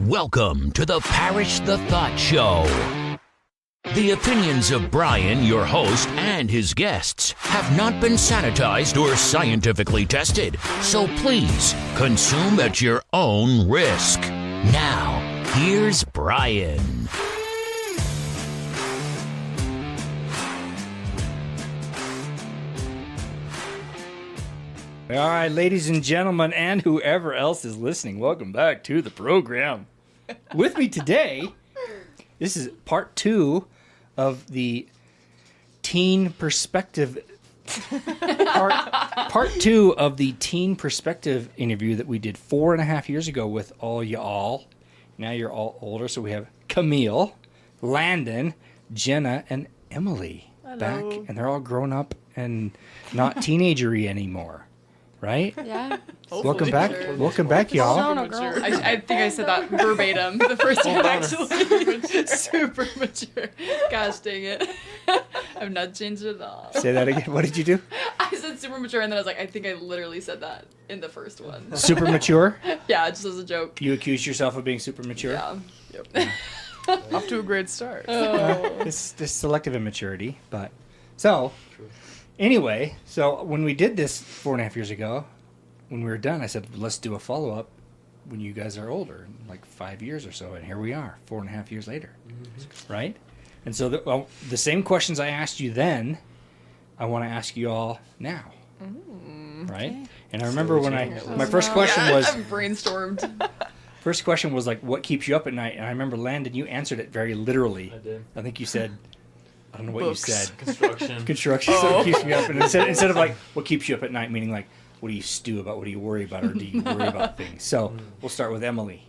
Welcome to the Parrish the Thought Show. The opinions of Brian, your host, and his guests have not been sanitized or scientifically tested, so please consume at your own risk. Now, here's Brian. All right, ladies and gentlemen, and whoever else is listening, welcome back to the program. With me today, this is part 2 of the teen perspective. Part 2 of the teen perspective interview that we did 4.5 years ago with all y'all. Now you're all older, so we have Camille, Landon, Jenna, and Emily back, and they're all grown up and not teenagery anymore. Right? Yeah. Welcome back. Sure. Welcome back, y'all. No, girl. I think I said that verbatim the first time, actually. Super mature. Gosh dang it. I've not changed it at all. Say that again. What did you do? I said super mature, and then I was like, I think I literally said that in the first one. Super mature? Yeah, just as a joke. You accused yourself of being super mature? Yeah. Yep. Off to a great start. It's this selective immaturity, but... So... Anyway, so when we did this 4.5 years ago, when we were done, I said, let's do a follow-up when you guys are older, like 5 years or so, and here we are, 4.5 years later, right? And so the same questions I asked you then, I want to ask you all now, right? Okay. And I remember when my first question was... I've brainstormed. First question was like, what keeps you up at night? And I remember, Landon, you answered it very literally. I did. I think you said... I don't know what Books. you said. Construction. So it keeps me up. And instead of like, what keeps you up at night, meaning like, what do you stew about? What do you worry about? Or do you worry about things? So we'll start with Emily.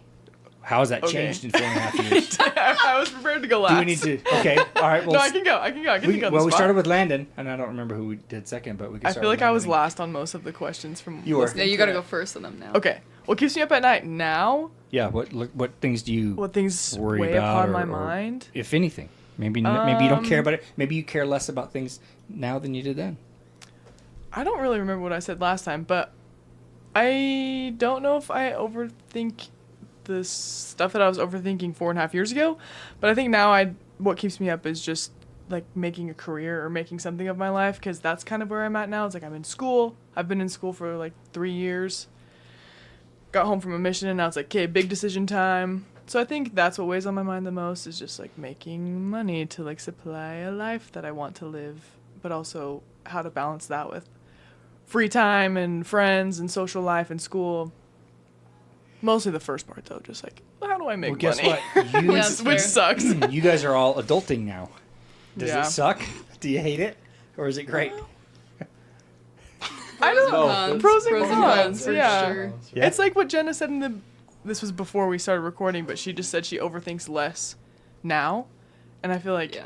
How has that changed in 4.5 years? I was prepared to go last. Do we need to? Okay. All right. Well, no, I can go. I can think on the we spot. started with Landon, and I don't remember who we did second, but we can I start feel with like I was Landon. last on most of the questions from You were. listening Yeah, you to gotta it. go first on them now. Okay. What keeps me up at night now? Yeah. What things do you What things worry weigh about upon my or mind? if anything? Maybe you don't care about it. Maybe you care less about things now than you did then. I don't really remember what I said last time, but I don't know if I overthink the stuff that I was overthinking 4.5 years ago. But I think now what keeps me up is just like making a career or making something of my life, because that's kind of where I'm at now. It's like I'm in school. I've been in school for like 3 years. Got home from a mission, and now it's like, okay, big decision time. So I think that's what weighs on my mind the most, is just like making money to like supply a life that I want to live, but also how to balance that with free time and friends and social life and school. Mostly the first part though, just like, how do I make Guess money? what? Which sucks. You guys are all adulting now. Does Yeah. it suck? Do you hate it? Or is it great? I don't know. Pros and cons, for yeah. sure. Yeah. It's like what Jenna said this was before we started recording, but she just said she overthinks less now. And I feel like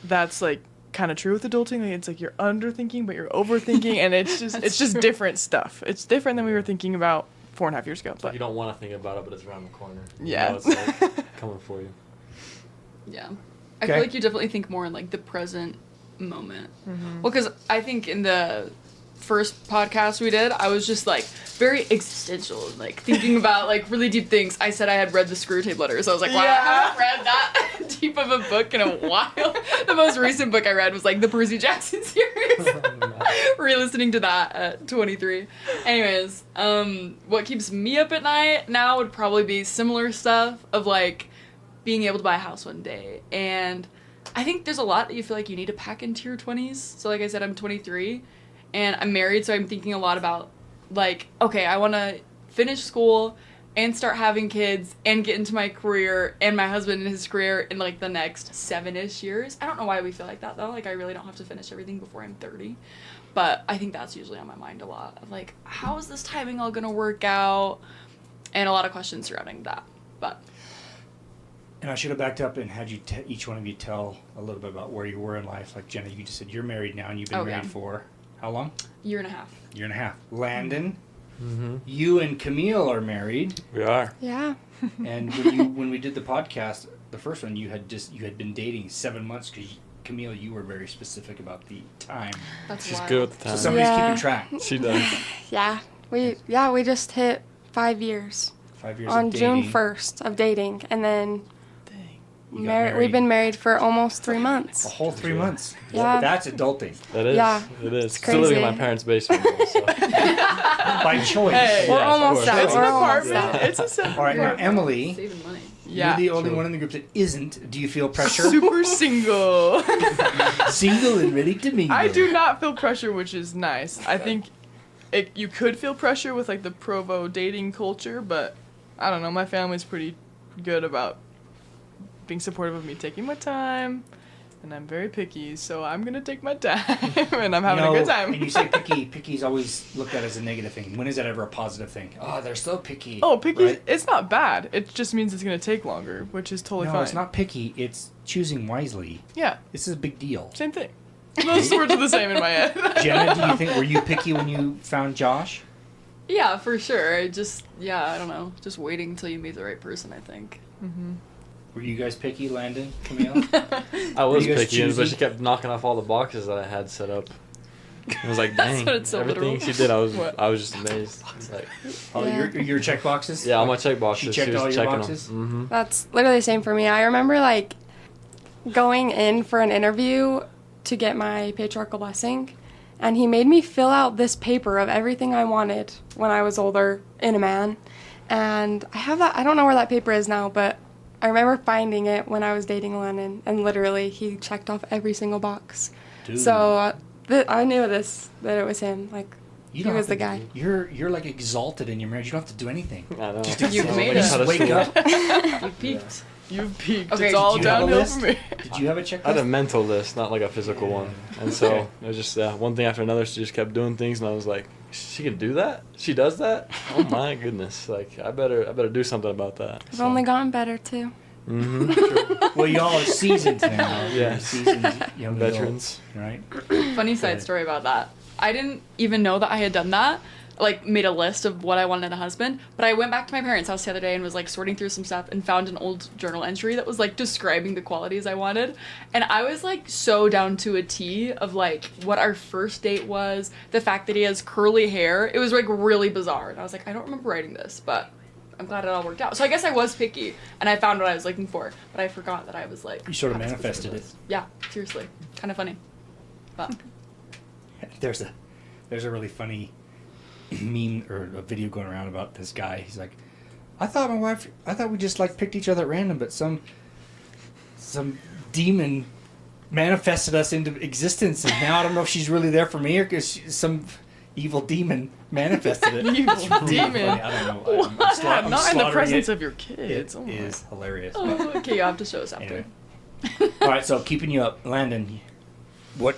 that's like kind of true with adulting. Like, it's like you're underthinking, but you're overthinking, and it's just different stuff. It's different than we were thinking about 4.5 years ago. But But you don't want to think about it, but it's around the corner. Yeah. You know, it's like coming for you. Yeah. I Okay. feel like you definitely think more in like the present moment. Well, because I think in the first podcast we did, I was just like very existential, like thinking about like really deep things. I said I had read the Screw Tape Letters. I was like, wow, I haven't read that deep of a book in a while. The most recent book I read was like the Percy Jackson series. Re-listening to that at 23. Anyways, what keeps me up at night now would probably be similar stuff of like being able to buy a house one day. And I think there's a lot that you feel like you need to pack into your 20s. So like I said, I'm 23 and I'm married, so I'm thinking a lot about like, okay, I want to finish school and start having kids and get into my career and my husband in his career in like the next 7-ish years. I don't know why we feel like that though. Like I really don't have to finish everything before I'm 30. But I think that's usually on my mind a lot of like, how is this timing all gonna work out? And a lot of questions surrounding that. But And I should have backed up and had you each one of you tell a little bit about where you were in life. Like Jenna, you just said you're married now, and you've been married for how long? Year and a half. Year and a half. Landon, you and Camille are married. We are. Yeah. And when we did the podcast, the first one, you had been dating 7 months because Camille, you were very specific about the time. That's She's wild. good with the So time. somebody's keeping track. She does. Yeah, we just hit 5 years. 5 years on of dating. June 1st of dating, and then You got married. we've been married for almost 3 months. A whole 3 months. Yeah. That's adulting. That is. Yeah, It is. it's Still living in my crazy. parents' basement. Though, so. By choice. Hey. We're Yeah, of almost course. out. It's an We're almost apartment. out. It's a separate All right, now apartment. Emily, Saving money. Yeah. you're the only True. one in the group that isn't. Do you feel pressure? Super single. Single and ready to mingle. I do not feel pressure, which is nice. I think you could feel pressure with like the Provo dating culture, but I don't know. My family's pretty good about being supportive of me taking my time, and I'm very picky, so I'm gonna take my time, and I'm having a good time. And you say picky. Picky's always looked at as a negative thing. When is that ever a positive thing? Oh, they're so picky. Oh, picky. Right? It's not bad. It just means it's gonna take longer, which is totally No, fine. it's not picky. It's choosing wisely. Yeah, This is a big deal. same thing. Those words are the same in my head. Jenna, do you think, were you picky when you found Josh? Yeah, for sure. I don't know. Just waiting until you meet the right person, I think. Were you guys picky, Landon, Camille? I was you guys picky, but choosy? she kept knocking off all the boxes that I had set up. I was like, That's dang, what it's so everything literal. she did, What? I was just amazed. Like, Oh, Yeah. your check boxes? yeah, all my check boxes. She checked was all your checking boxes? Them. That's literally the same for me. I remember like going in for an interview to get my patriarchal blessing, and he made me fill out this paper of everything I wanted when I was older in a man. And I have that, I don't know where that paper is now, but I remember finding it when I was dating Lennon, and literally he checked off every single box. Dude. So I knew that it was him. Like, You he don't was have the to- guy. You're like exalted in your marriage. You don't have to do anything. I know. You've made Just it. wake up. You peaked. You've peaked. Okay, It's all did you have a downhill list? for me. Did you have a checklist? I had a mental list, not like a physical one. And so Okay. it was just one thing after another. She just kept doing things, and I was like, "She can do that? She does that? Oh my goodness! Like I better do something about that." I've only gotten better too. Mm-hmm. True. Well, y'all are seasoned now. You're Yeah. seasoned young Veterans. adults, right? Funny side story about that. I didn't even know that I had done that. Like, made a list of what I wanted in a husband. But I went back to my parents' house the other day and was, like, sorting through some stuff and found an old journal entry that was, like, describing the qualities I wanted. And I was, like, so down to a T of, like, what our first date was, the fact that he has curly hair. It was, like, really bizarre. And I was like, I don't remember writing this, but I'm glad it all worked out. So I guess I was picky, and I found what I was looking for. But I forgot that I was, like... You sort of had a manifested specific it. list. Yeah, seriously. Kind of funny. But... There's a really funny meme or a video going around about this guy. He's like, I thought we just like picked each other at random, but some demon manifested us into existence, and now I don't know if she's really there for me or because some evil demon manifested it. Evil It's really demon. funny. I don't know. I'm Not in the slaughtering presence it. of your It kids. Oh my. is hilarious. Oh, okay, you have to show us after. Anyway. All right, so keeping you up, Landon. What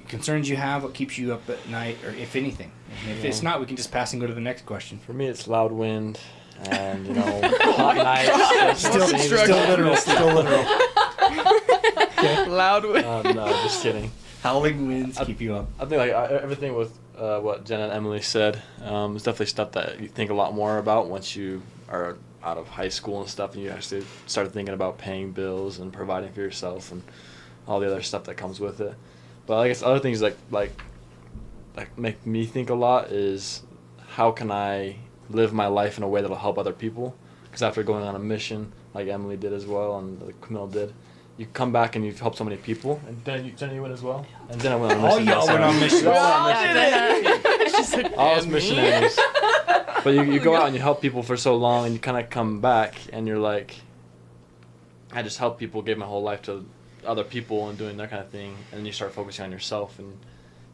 concerns you have? What keeps you up at night, or if anything? And if it's not, we can just pass and go to the next question. For me, it's loud wind and hot nights. Still literal. Still literal. Loud wind. No, just kidding. Howling winds keep you up. I think everything with what Jenna and Emily said is definitely stuff that you think a lot more about once you are out of high school and stuff, and you actually start thinking about paying bills and providing for yourself and all the other stuff that comes with it. But I guess other things like make me think a lot is how can I live my life in a way that'll help other people? Because after going on a mission like Emily did as well and like Camille did, you come back and you've helped so many people. And Jenna, you went as well. And Jenna went on a mission. All y'all went on missions. We all Yeah, did it. She's like, All us "And me?" missionaries. But you go out and you help people for so long, and you kind of come back and you're like, I just help people, gave my whole life to other people and doing that kind of thing, and then you start focusing on yourself, and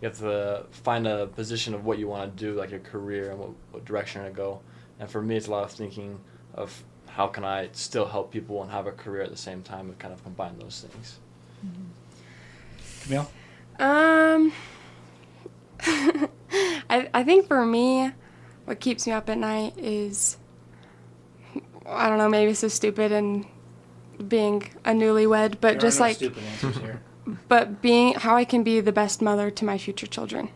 you have to find a position of what you want to do, like your career and what direction you're going to go. And for me, it's a lot of thinking of how can I still help people and have a career at the same time and kind of combine those things. Camille? I think for me, what keeps me up at night is, I don't know, maybe it's so stupid and being a newlywed, but There just are no like, stupid answers here. but being how I can be the best mother to my future children.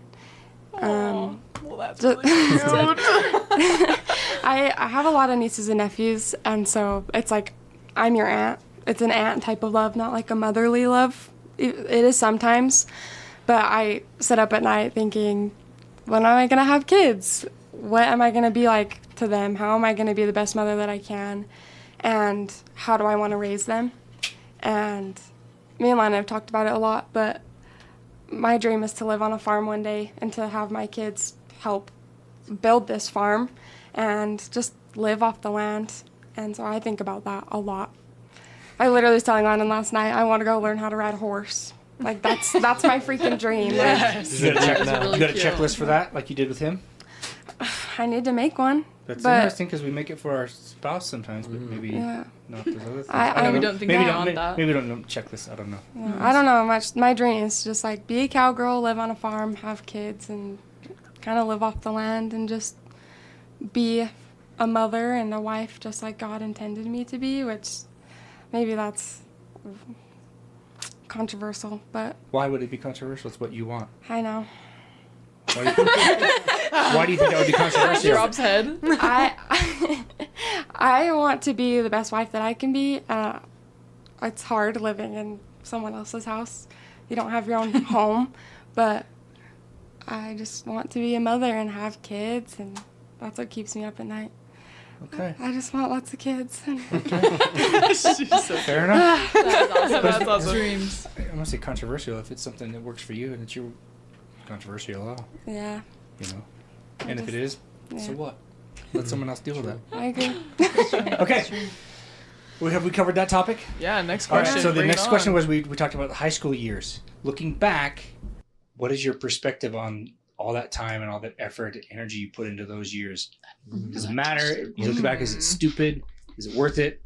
Well, that's Ju- really cute. I have a lot of nieces and nephews, and so it's like I'm your aunt. It's an aunt type of love, not like a motherly love. It is sometimes, but I sit up at night thinking, when am I gonna have kids? what am I going to be like to them? How am I going to be the best mother that I can? And how do I want to raise them? And me and Lana have talked about it a lot, but my dream is to live on a farm one day and to have my kids help build this farm and just live off the land. And so I think about that a lot. I literally was telling Landon last night, I want to go learn how to ride a horse. Like, that's my freaking dream. Yes. You got really you got a cute. checklist for that, like you did with him? I need to make one. That's but interesting because we make it for our spouse sometimes, but maybe Yeah. not those other things. I We know. don't think maybe beyond don't, that. Maybe we don't know checklist. I don't know. Yeah, I don't know much. My dream is just like be a cowgirl, live on a farm, have kids, and kind of live off the land and just be a mother and a wife just like God intended me to be, which maybe that's controversial, but Why would it be controversial? It's what you want. I know. Why do you think, why do you think that would be controversial? Rob's head. I want to be the best wife that I can be. It's hard living in someone else's house. You don't have your own home, but I just want to be a mother and have kids, and that's what keeps me up at night. Okay. I just want lots of kids. Fair enough. That's awesome. Dreams. I'm going to say controversial if it's something that works for you and it's your controversial at all, Yeah, you know. And if it is, so Yeah. what? Let someone else deal with that. I agree. Okay. Have we covered that topic? Yeah, next All question. right, so the Bring it next on. question was we talked about the high school years. Looking back, what is your perspective on all that time and all that effort and energy you put into those years? Does it matter? You look back, is it stupid? Is it worth it?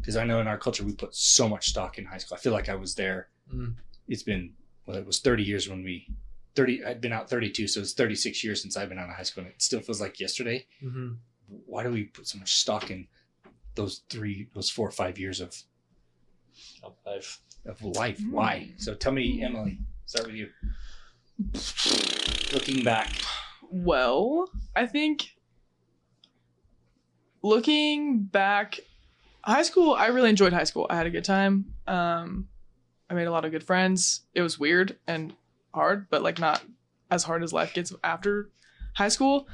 Because I know in our culture we put so much stock in high school. I feel like I was there. It's been, it was 30 years when I'd been out 32, so it's 36 years since I've been out of high school, and it still feels like yesterday. Mm-hmm. Why do we put so much stock in those 4 or 5 years of Life. life? Why? So tell me, Emily, start with you. Looking back. Well, I think looking back, high school, I really enjoyed high school. I had a good time. I made a lot of good friends. It was weird and hard, but like not as hard as life gets after high school.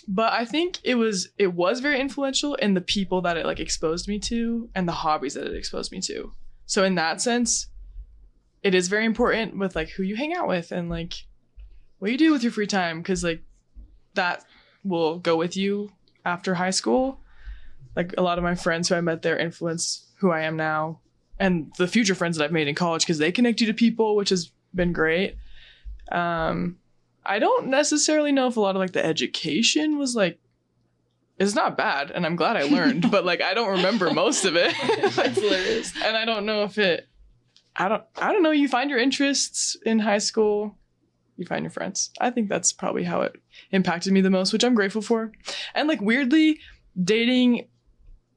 But I think it was very influential in the people that it like exposed me to and the hobbies that it exposed me to. So in that sense, it is very important with like who you hang out with and like what you do with your free time, because like that will go with you after high school. Like a lot of my friends who I met there influence who I am now, and the future friends that I've made in college, because they connect you to people, which has been great. I don't necessarily know if a lot of like the education was like, it's not bad, and I'm glad I learned, but like I don't remember most of it. That's hilarious. And I don't know if I don't know, you find your interests in high school, you find your friends. I think that's probably how it impacted me the most, which I'm grateful for. And like weirdly, dating,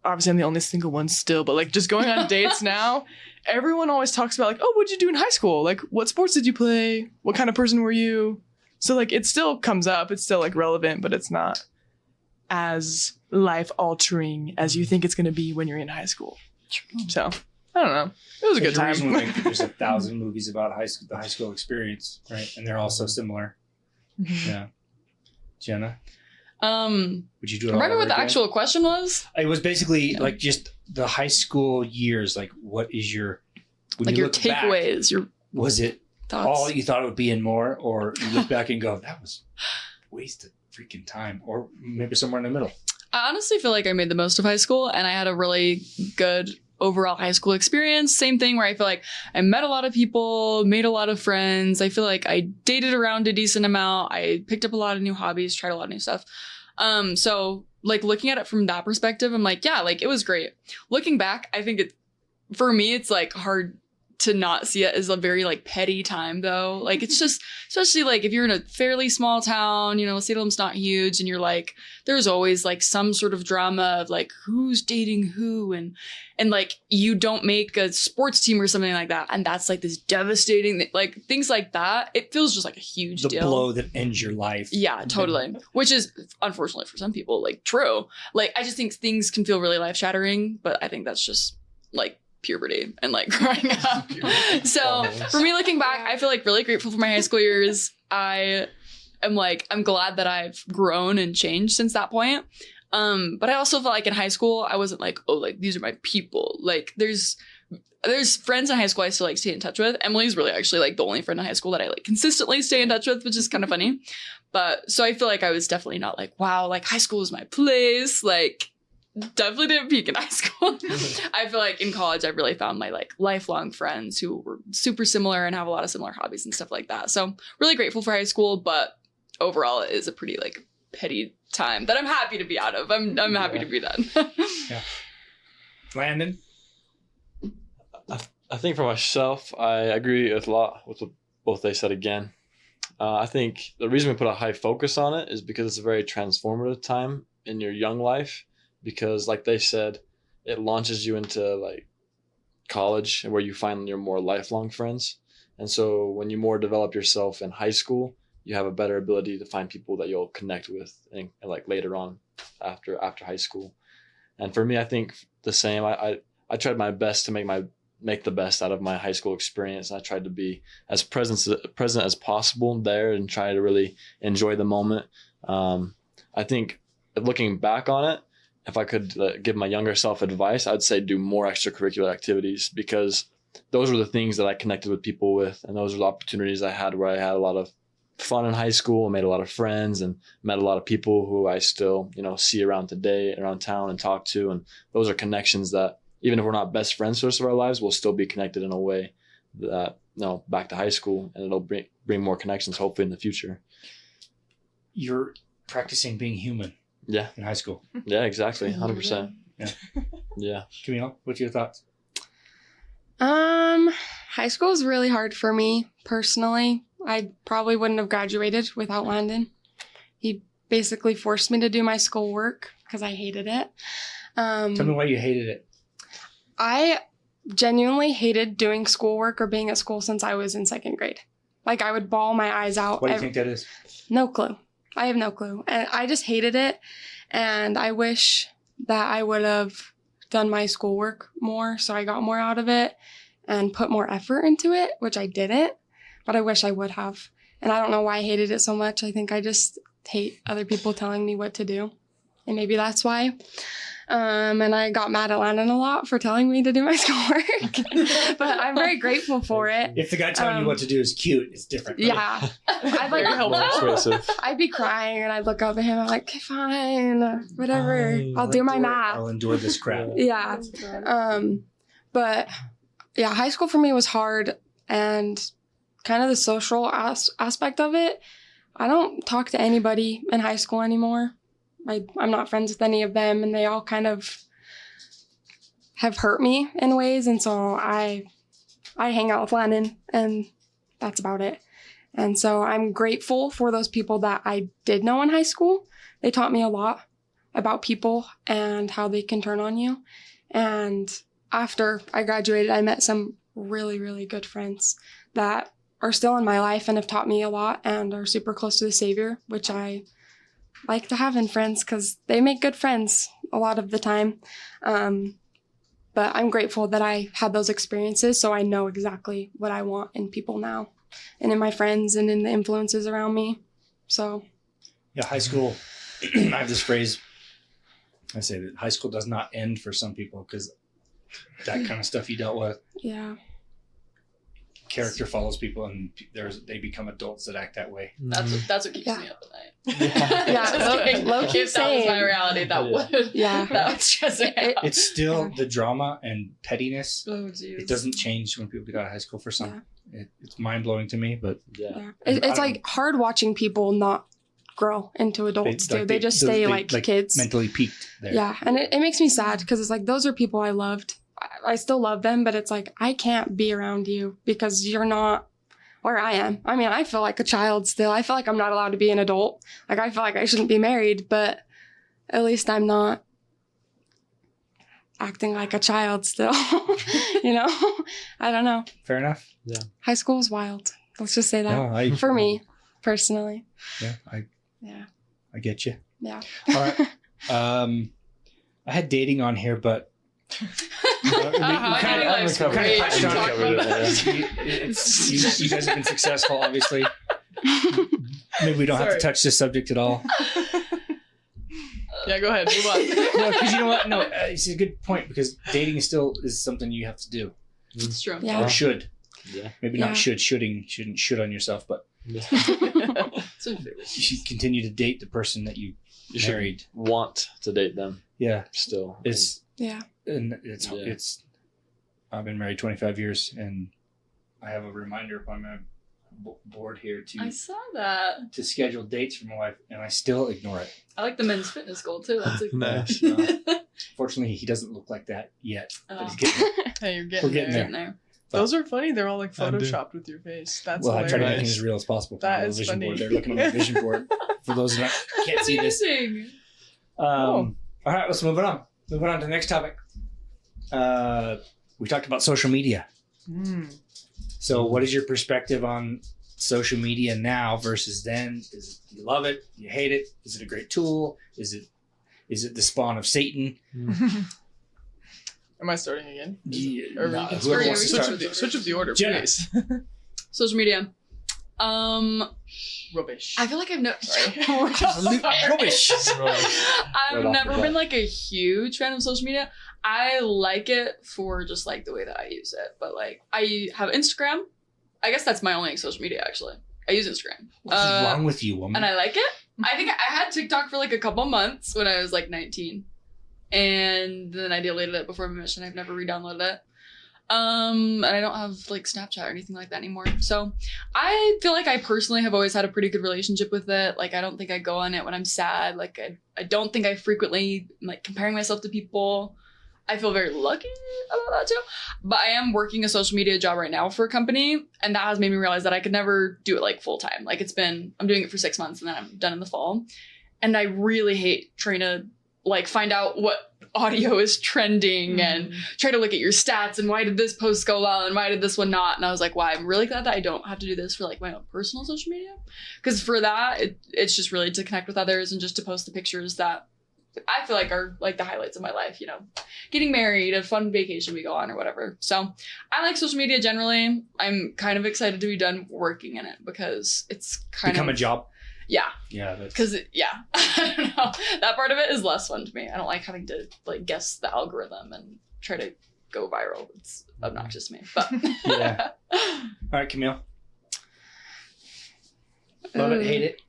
obviously I'm the only single one still, but like just going on dates now, everyone always talks about like, oh, what'd you do in high school? Like what sports did you play? What kind of person were you? So like it still comes up, it's still like relevant, but it's not as life altering as you think it's going to be when you're in high school. So I don't know. It was a good There's a reason time. we make- There's 1,000 movies about the high school experience, right? And they're all so similar. Yeah. Jenna, would you do it all Remember over what the again? actual question was? It was basically like just the high school years. Like, what is your when Like you your look back, takeaways, your was it thoughts. all you thought it would be and more, or you look back and go, that was wasted freaking time, or maybe somewhere in the middle? I honestly feel like I made the most of high school, and I had a really good overall high school experience. Same thing where I feel like I met a lot of people, made a lot of friends. I feel like I dated around a decent amount. I picked up a lot of new hobbies, tried a lot of new stuff. So like looking at it from that perspective, I'm like, yeah, like it was great. Looking back, I think for me, it's like hard to not see it as a very like petty time though. Like it's just, especially like if you're in a fairly small town, you know, Salem's not huge, and you're like, there's always like some sort of drama of like who's dating who, and like you don't make a sports team or something like that, and that's like this devastating like things like that. It feels just like a huge The deal. blow that ends your life. Yeah, totally. Which is unfortunately for some people like true. Like I just think things can feel really life shattering, but I think that's just like puberty and like growing up. So for me looking back, I feel like really grateful for my high school years. I am like, I'm glad that I've grown and changed since that point. But I also felt like in high school, I wasn't like, oh, like these are my people. Like there's friends in high school I still like stay in touch with. Emily's really actually like the only friend in high school that I like consistently stay in touch with, which is kind of funny. But so I feel like I was definitely not like, wow, like high school is my place. Like definitely didn't peak in high school. I feel like in college, I really found my like lifelong friends who were super similar and have a lot of similar hobbies and stuff like that. So really grateful for high school, but overall it is a pretty like petty time that I'm happy to be out of. I'm happy to be done. Yeah. Landon? I think for myself, I agree with a lot with what both they said again. I think the reason we put a high focus on it is because it's a very transformative time in your young life, because like they said, it launches you into like college where you find your more lifelong friends. And so when you more develop yourself in high school, you have a better ability to find people that you'll connect with and like later on after high school. And for me, I think the same. I tried my best to make the best out of my high school experience. I tried to be as present as possible there and try to really enjoy the moment. I think looking back on it, if I could give my younger self advice, I'd say do more extracurricular activities, because those were the things that I connected with people with. And those were the opportunities I had where I had a lot of fun in high school, made a lot of friends and met a lot of people who I still, see around today, around town and talk to. And those are connections that, even if we're not best friends for the rest of our lives, we'll still be connected in a way that, back to high school, and it'll bring more connections hopefully in the future. You're practicing being human. Yeah. In high school. Yeah, exactly. 100%. Yeah. Yeah. Camille, what's your thoughts? High school is really hard for me personally. I probably wouldn't have graduated without Landon. He basically forced me to do my schoolwork because I hated it. Tell me why you hated it. I genuinely hated doing schoolwork or being at school since I was in second grade. Like, I would bawl my eyes out. What do you think that is? No clue. I have no clue. And I just hated it. And I wish that I would have done my schoolwork more so I got more out of it and put more effort into it, which I didn't. But I wish I would have. And I don't know why I hated it so much. I think I just hate other people telling me what to do. And maybe that's why. And I got mad at Landon a lot for telling me to do my schoolwork. But I'm very grateful for it. If the guy telling you what to do is cute, it's different. Right? Yeah. I'd be crying and I'd look up at him. I'm like, okay, fine, whatever. I'll do my math. I'll endure this crap. Yeah. But yeah, high school for me was hard, and kind of the social aspect of it. I don't talk to anybody in high school anymore. I'm not friends with any of them, and they all kind of have hurt me in ways. And so I hang out with Landon, and that's about it. And so I'm grateful for those people that I did know in high school. They taught me a lot about people and how they can turn on you. And after I graduated, I met some really, really good friends that are still in my life and have taught me a lot and are super close to the Savior, which I like to have in friends because they make good friends a lot of the time. But I'm grateful that I had those experiences, so I know exactly what I want in people now and in my friends and in the influences around me. So yeah, high school, I have this phrase, I say that high school does not end for some people because that kind of stuff you dealt with. Yeah. Character follows people, and they become adults that act that way. That's what keeps me up at night. Yeah, low-key if that was my reality, that would stress me out. It's still the drama and pettiness. Oh, geez. It doesn't change when people get out of high school for some. Yeah. It's mind-blowing to me, but it's like hard watching people not grow into adults too. They just stay like kids. Mentally peaked there. Yeah, and it makes me sad because it's like those are people I loved. I still love them, but it's like, I can't be around you because you're not where I am. I mean, I feel like a child still. I feel like I'm not allowed to be an adult. Like, I feel like I shouldn't be married, but at least I'm not acting like a child still. I don't know. Fair enough. Yeah. High school is wild. Let's just say that. For me, personally. Yeah. I get you. Yeah. All right. I had dating on here, but you guys have been successful, obviously. Maybe we don't have to Sorry. touch this subject at all. Yeah, go ahead. Move on. No, because you know what? No, it's a good point because dating is something you have to do It's true. Yeah. or should. Yeah. Maybe Yeah. not shouldn't should on yourself, but It's my favorite. you should continue to date the person that you You should married. want to date them Yeah, still. it's Yeah. and it's Yeah. it's. I've been married 25 years, and I have a reminder up on my board here I to saw that. schedule dates for my wife, and I still ignore it. I like the men's fitness goal too. That's a Nice. Fortunately, he doesn't look like that yet. But Oh. he's getting there. Hey, you're getting, We're getting there. Getting there. Those are funny. They're all like I do. photoshopped with your face. That's Well, I try to make it hilarious. as real as possible. That on the is vision funny. board. They're looking on the vision board. For those that can't see this. Amazing. All right, let's move it on. Moving on to the next topic. We talked about social media. So, what is your perspective on social media now versus then? Do you love it? Do you hate it? Is it a great tool? Is it the spawn of Satan? Am I starting again? Yeah, Or no, we can whoever yeah, wants we to can start. switch up the order, Jenna. please. Social media. Rubbish. I feel like I've never. Absolute rubbish. I've Right off never the been bat. like a huge fan of social media. I like it for just like the way that I use it. But like I have Instagram. I guess that's my only social media actually. I use Instagram. What's wrong with you, woman? And I like it. I think I had TikTok for like a couple months when I was like 19. And then I deleted it before my mission. I've never re-downloaded it. And I don't have like Snapchat or anything like that anymore. So I feel like I personally have always had a pretty good relationship with it. Like I don't think I go on it when I'm sad. Like I don't think I frequently am, like comparing myself to people. I feel very lucky about that too. But I am working a social media job right now for a company, and that has made me realize that I could never do it like full time. Like I'm doing it for 6 months and then I'm done in the fall. And I really hate trying to like find out what audio is trending and try to look at your stats and why did this post go well and why did this one not. And I was like, wow, I'm really glad that I don't have to do this for like my own personal social media. Because for that, it's just really to connect with others and just to post the pictures that I feel like are like the highlights of my life, you know, getting married, a fun vacation we go on or whatever. So I like social media generally. I'm kind of excited to be done working in it because it's kind Become of a job. Yeah. Yeah. That's, Because, I don't know. That part of it is less fun to me. I don't like having to like guess the algorithm and try to go viral. It's obnoxious to me. But yeah. All right, Camille. Love it, hate it.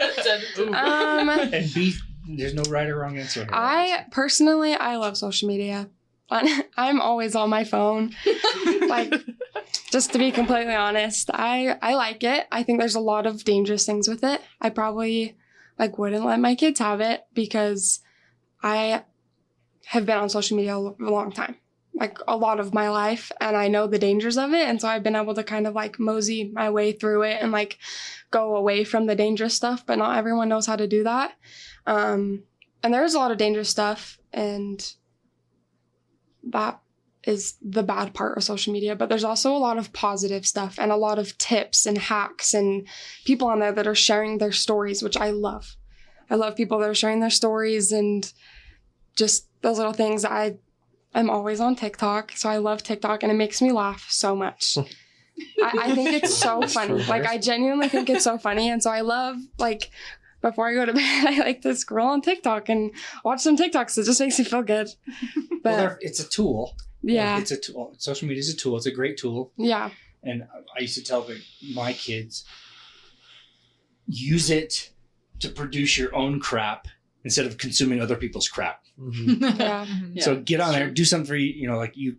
And B, there's no right or wrong answer here. I personally, I love social media. I'm always on my phone. Like, just to be completely honest, I like it. I think there's a lot of dangerous things with it. I probably like wouldn't let my kids have it because I have been on social media a long time, like a lot of my life, and I know the dangers of it. And so I've been able to kind of like mosey my way through it and like go away from the dangerous stuff, but not everyone knows how to do that. And there's a lot of dangerous stuff, and that is the bad part of social media. But there's also a lot of positive stuff and a lot of tips and hacks and people on there that are sharing their stories, which I love. I love people that are sharing their stories and just those little things. I'm always on TikTok, so I love TikTok, and it makes me laugh so much. I think it's so funny. Like, I genuinely think it's so funny, and so I love, like, before I go to bed, I like to scroll on TikTok and watch some TikToks. It just makes me feel good. But Well, it's a tool. yeah, It's a tool. Social media is a tool. It's a great tool. yeah, And I used to tell my kids, use it to produce your own crap instead of consuming other people's crap. yeah. Yeah. So get on there, do something for you, like you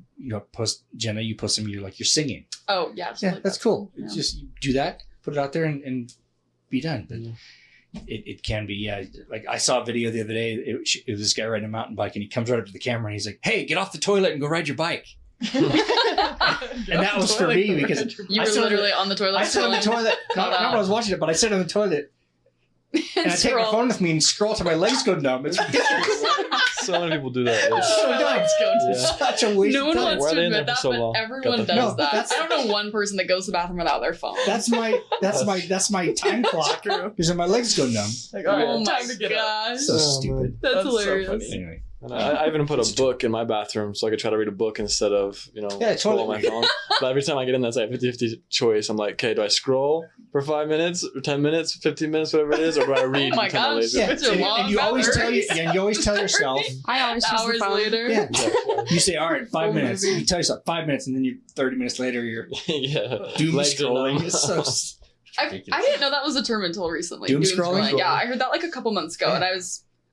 post, Jenna, you post some, you're saying. Oh, yeah. Yeah, Absolutely. that's cool. Yeah. It's just you do that, put it out there and be done. But it can be, yeah. Like I saw a video the other day. It was this guy riding a mountain bike, and he comes right up to the camera and he's like, "Hey, get off the toilet and go ride your bike." And that was for me because You I were sat on literally on the toilet. I sat on the scrolling. toilet. Not when I was watching it, but I sat on the toilet and I take my Scroll. phone with me and scroll till my legs go numb. It's ridiculous. So many people do that. It's so dumb. It's such a waste No of one time. wants Why are to they in admit there that, for so but long? everyone Got the- does No, that. that's- I don't know one person that goes to the bathroom without their phone. That's my time clock because my legs go numb. Like, all right, Oh my time to get up. gosh. So Oh, stupid. That's That's so hilarious. funny. Anyway, And I even put a book in my bathroom so I could try to read a book instead of, scroll on my phone. But every time I get in, that's like 50-50 choice. I'm like, okay, do I scroll for 5 minutes or 10 minutes, 15 minutes, whatever it is, or do I read? Oh my gosh. Yeah. It's a long And you always tell yourself. I always choose the hours phone. later. Yeah. You say, all right, 5 minutes. You tell yourself 5 minutes, and then 30 minutes later, you're doom Legs are scrolling. numb. It's so I ridiculous. didn't know that was a term until recently. Doom scrolling? Yeah, I heard that like a couple months ago, Yeah.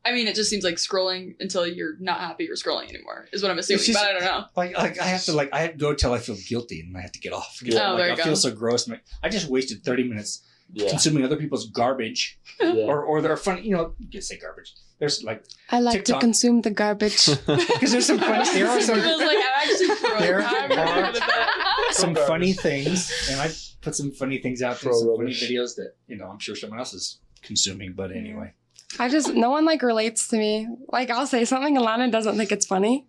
and it just seems like scrolling until you're not happy you're scrolling anymore is what I'm assuming, It's just- but I don't know. Like I have to go till I feel guilty, and I have to get off. Oh, there you I go. feel so gross. I just wasted 30 minutes Yeah. consuming other people's garbage, Yeah. or they're funny. You can say garbage. There's like I like TikTok. to consume the garbage. because there's some funny. There are I some was like, I'm actually pro. There I'm are really good at that. some funny things, and I put some funny things out there, Pro some funny rubbish. videos that I'm sure someone else is consuming. But anyway, no one like relates to me. Like I'll say something and Lana doesn't think it's funny.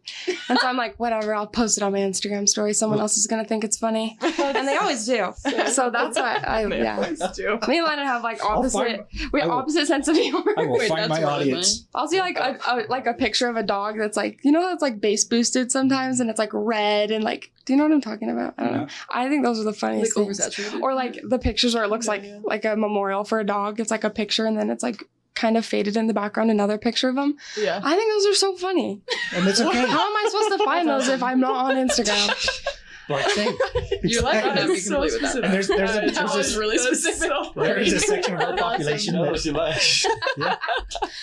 And so I'm like, whatever, I'll post it on my Instagram story. Someone else is going to think it's funny. And they always do. So that's why They yeah. always do. Me and Lana have like I'll opposite, I will- opposite sense of humor. I will Wait, find that's my really audience. I'll see like a picture of a dog that's like, it's like bass boosted sometimes and it's like red and like, do you know what I'm talking about? I don't know. I think those are the Like funniest things. oversaturated. Or like the pictures where it looks like a memorial for a dog. It's like a picture and then it's like kind of faded in the background, another picture of them. Yeah. I think those are so funny. And it's okay. How am I supposed to find those if I'm not on Instagram? Like, hey, You're like, that I'm not is being complete with that. And there's That a was really specific. there is a section of our population No, that she likes. But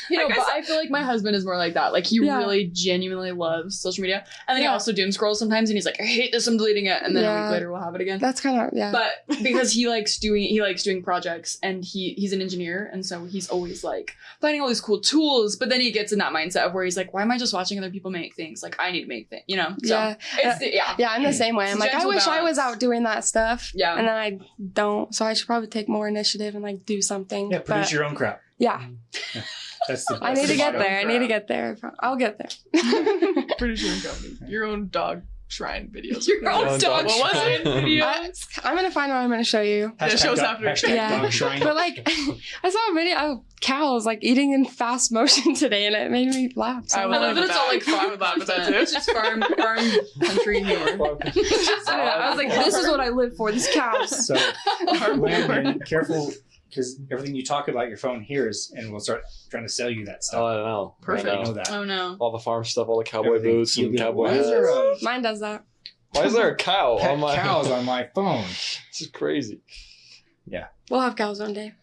I feel like my husband is more like that. Like he Yeah. really genuinely loves social media, and then he Yeah. also doom scrolls sometimes, and he's like, "I hate this, I'm deleting it," and then a Yeah. week later we'll have it again. That's kind of, yeah. But because he likes doing projects, and he's an engineer, and so he's always like finding all these cool tools. But then he gets in that mindset of where he's like, "Why am I just watching other people make things? Like I need to make things, So Yeah. it's Yeah, I'm the same way. I'm It's like, I gentle wish I was balance. out doing that stuff. Yeah. And then I don't. So I should probably take more initiative and like do something. yeah, produce But, your own crap. yeah. That's the. I that's need the to get motto. there. I need to get there. I'll get there. Pretty sure your own dog shrine videos. Your own Own dog dog What was it? shrine. Videos? I'm going to find one. I'm going to show you. Yeah, show us after. Hashtag Yeah. dog shrine. But like, I saw a video of cows like eating in fast motion today, and it made me laugh. So I I would love love that it's all like that. I farm would laugh at that content. too. It's just farm country humor. I was like, this is what I live for. These cows. So, Landon, careful, because everything you talk about, your phone hears, and we'll start trying to sell you that Oh, stuff. I don't know. Perfect. I I know know. that. Oh no. All the farm stuff, all the cowboy Everything. boots You'll and be like, cowboy why is hats. there a Mine does that. Why is there a cow pet on my cows on my phone? This is crazy. We'll have cows one day.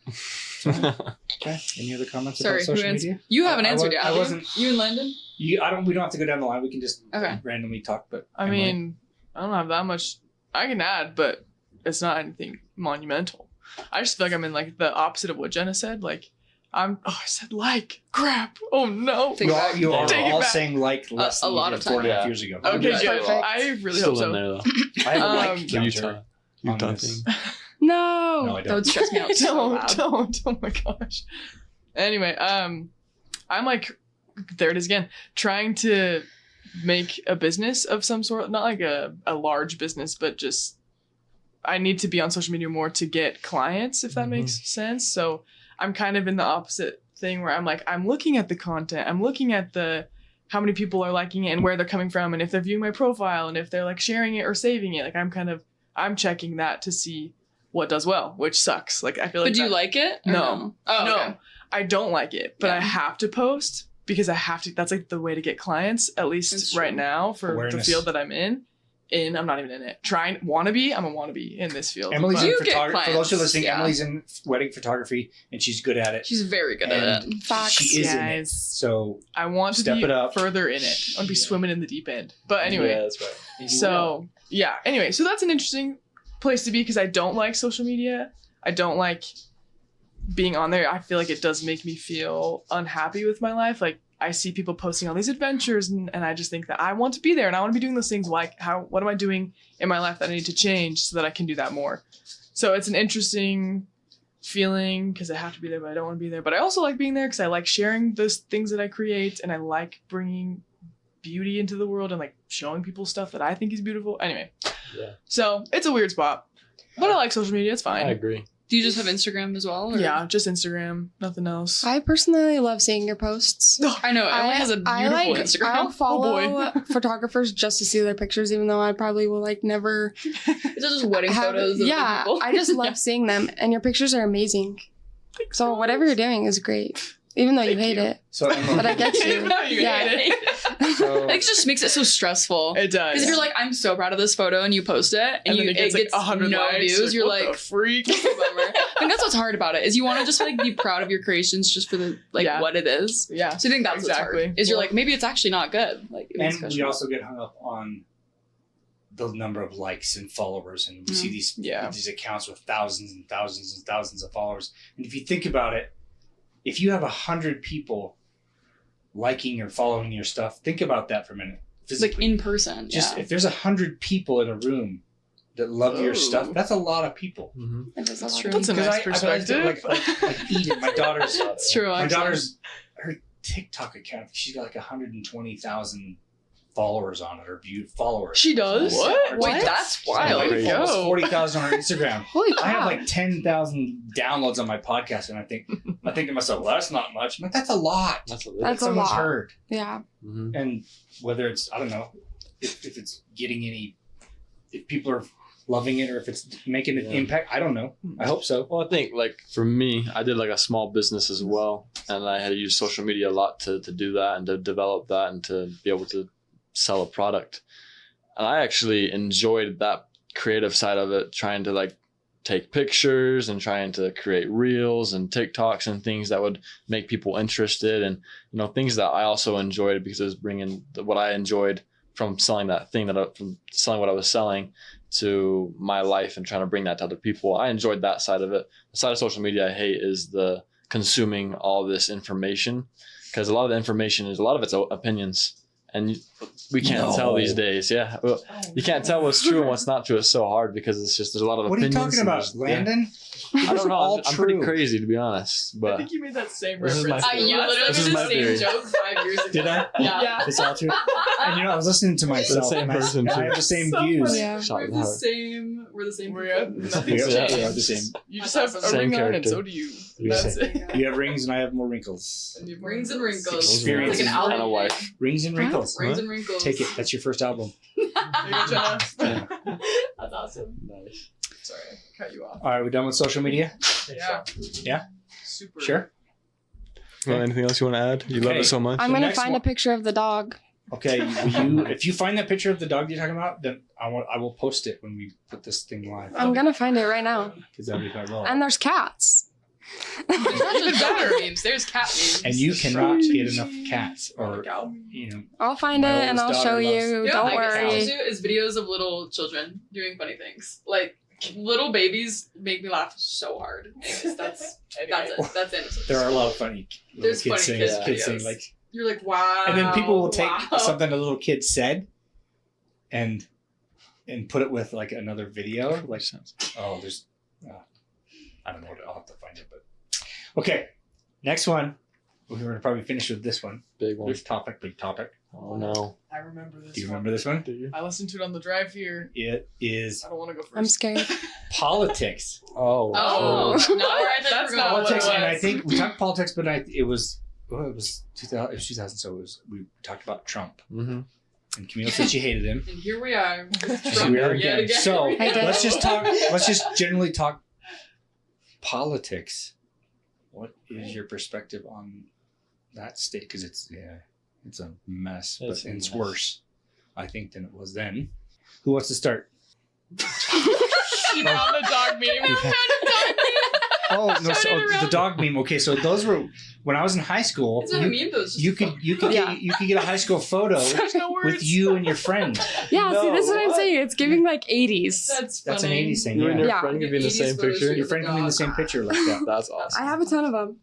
Okay. Any other comments Sorry, about social who answered? media? You haven't I answered was- yet. I have you? wasn't- You and Landon? We don't have to go down the line. We can just Okay. randomly talk. But I Emily? mean, I don't have that much. I can add, but it's not anything monumental. I just feel like I'm in like the opposite of what Jenna said. Like, I said like crap. Oh no. Take it back. you are Take it all back. saying like less A than lot you of did 4.5 time. years ago. Okay, Yeah. good. Perfect. I really Still hope so. in there though. I have a Um, like The counter Utah on thing. this. No. No, I That don't. would stress me out so loud. don't. Oh my gosh. Anyway, I'm like, there it is again, trying to make a business of some sort. Not like a large business, but just I need to be on social media more to get clients, if that makes sense. So I'm kind of in the opposite thing where I'm like, I'm looking at the content, I'm looking at the how many people are liking it and where they're coming from and if they're viewing my profile and if they're like sharing it or saving it. Like I'm checking that to see what does well, which sucks. Like I feel like But do you that- like it? or No. Oh, no, okay. I don't like it, but Yeah. I have to post because I have to. That's like the way to get clients, at That's least true. right now for the Awareness. field that I'm in. I'm not even in it. I'm a wannabe in this field. Emily's but- in You get photography. For those who are clients, listening, yeah. Emily's in wedding photography, and she's good at it. She's very good at it. Facts. She is in it. Guys. So I want to Step be it up. further in it. I want to be Yeah. swimming in the deep end. But anyway, Yeah, that's right. so yeah. Anyway, so that's an interesting place to be because I don't like social media. I don't like being on there. I feel like it does make me feel unhappy with my life. Like I see people posting all these adventures and I just think that I want to be there and I want to be doing those things. Like what am I doing in my life that I need to change so that I can do that more? So it's an interesting feeling because I have to be there, but I don't want to be there. But I also like being there because I like sharing those things that I create and I like bringing beauty into the world and like showing people stuff that I think is beautiful. Anyway, Yeah. so it's a weird spot, but I like social media. It's fine. I agree. Do you just have Instagram as well? Or? Yeah, just Instagram, nothing else. I personally love seeing your posts. I know. Emily has a beautiful Instagram. I'll follow Oh, photographers just to see their pictures, even though I probably will like never It's just wedding photos of yeah, people. I just love seeing them, and your pictures are amazing. So whatever you're doing is great, even though you hate it. So Emily, But I get you. Even though you Yeah. hate it. so, It just makes it so stressful. It does. Because if you're like, I'm so proud of this photo, and you post it, and, then it gets like 100 no likes, views, you're what like, the freak. it's a bummer. I think that's what's hard about it, is you want to just like be proud of your creations just for the like Yeah. what it is. Yeah. So I think that's what's Exactly. hard. Is you're Well- like, maybe it's actually not good. Like, it makes and it we also get hung up on the number of likes and followers, and we see these accounts with thousands and thousands and thousands of followers. And if you think about it, if you have 100 people liking or following your stuff, think about that for a minute. It's like in person. Just yeah. if there's 100 people in a room that love your stuff, that's a lot of people. It is a That's lot. true. That's a Because nice I realized perspective. that, like Eden, my daughter's, It's true. my Actually. daughter's, her TikTok account, she's got like 120,000 followers on it, or viewed followers. She does. What? Wait, that's wild. Way to Like, go. almost 40,000 on her Instagram. Holy I have crap. like 10,000 downloads on my podcast, and I think to myself, well, that's not much. I'm like, that's a lot. That's a That's a Someone's lot. heard. Yeah. Mm-hmm. And whether it's, I don't know, if it's getting any, if people are loving it, or if it's making an impact, I don't know. I hope so. Well, I think like for me, I did like a small business as well, and I had to use social media a lot to do that and to develop that and to be able to sell a product. And I actually enjoyed that creative side of it, trying to like take pictures and trying to create reels and TikToks and things that would make people interested, and things that I also enjoyed because it was bringing what I enjoyed from selling that thing from selling what I was selling to my life and trying to bring that to other people. I enjoyed that side of it. The side of social media I hate is the consuming all this information, because a lot of the information is, a lot of it's opinions, and we can't tell these days. Yeah, well, you can't tell what's true and what's not true. It's so hard because it's just, there's a lot of What are you opinions. talking about, Landon? I don't know. all I'm pretty true. crazy, to be honest. I But think you made that same This is reference. my You literally This is made my the same theory. joke 5 years ago. Did I? Yeah. It's all true. And I was listening to myself. same and I- person, I too. have the same So views. funny. Yeah. shot We're in the the heart. same. We're the same. We're people. at nothing We are changed. the same. You just have a Same ring on, and character. so do you. You That's say- it. You have rings, and I have more wrinkles. And you have Rings and wrinkles. Experience It's like an and album. a wife. Rings and wrinkles. Rings and wrinkles. Take it. That's your first album. There you go, Jenna. That's awesome. Nice. Sorry, I cut you off. All right, we're done with social media? Yeah. Yeah? Super. Sure. Well, anything else you want to add? You love Okay. it so much. I'm The going to next find one- a picture of the dog. Okay, if you find that picture of the dog you're talking about, then I will post it when we put this thing live. I'm going to find it right now. Because that'll be quite well. And there's cats. There's not just dog memes. There's cat memes. And you cannot get enough cats, or Cow. I'll find it My and I'll oldest show daughter you. You know Don't what my kids worry. do is videos of little children doing funny things. Like little babies make me laugh so hard. Anyways, that's it. That's innocent. there are a lot of funny little There's kids funny saying, kids kids saying videos. like, You're like, wow. and then people will take wow. something a little kid said, and put it with like another video. Like, oh, there's, I don't know. I'll have to find it, but okay. Next one. We're gonna probably finish with this one. Big one. Big topic. Oh no. I remember this. Do you one. remember this one? Do you? I listened to it on the drive here. It is I don't want to go first. I'm scared. politics. Oh. Oh, Oh. not where I thought That's we were not going. what Politics, it and I was. think we talked politics, but it was 2000. It was 2000, so we talked about Trump, Mm-hmm. and Camille said she hated him. And here we are. So we are Yet again. So I did. let's just generally talk politics. What is your perspective on that state? Because it's a mess, It's a and it's mess. worse, I think, than it was then. Who wants to start? You found the dog meme. Oh no! So the dog meme. Okay, so those were when I was in high school. It's not a meme though. It's just You could Yeah. you could get a high school photo There's no words. with you and your friend. Yeah, see, this is what I'm what? saying. It's giving like 80s. That's That's an funny. 80s thing. You and Yeah. your Yeah. friend could be in the 80s same photos picture. with Your friend can be in the same picture like that. That's awesome. I have a ton of them.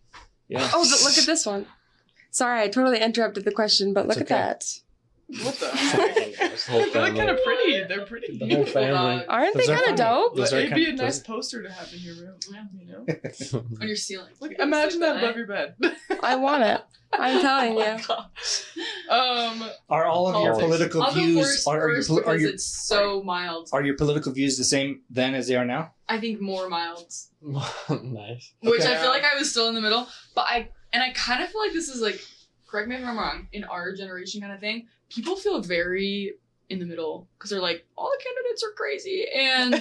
Yeah. Oh, look at this one. Sorry, I totally interrupted the question, but look It's at okay. that. What the heck? It's the whole They're like family. kind of pretty. They're pretty. The whole family. Aren't Those they are kind of funny. dope? Those are It'd be a kind- nice those- poster to have in your room. You know? On your ceiling. Like, imagine that above your bed. I want it. I'm telling you. Are all of your Politics. political I'll go views first, are first your because it's so mild. are your political views the same then as they are now? I think more mild. Nice. Which Okay. I feel like I was still in the middle. But I kind of feel like this is like, correct me if I'm wrong, in our generation kind of thing, people feel very in the middle because they're like, all the candidates are crazy. And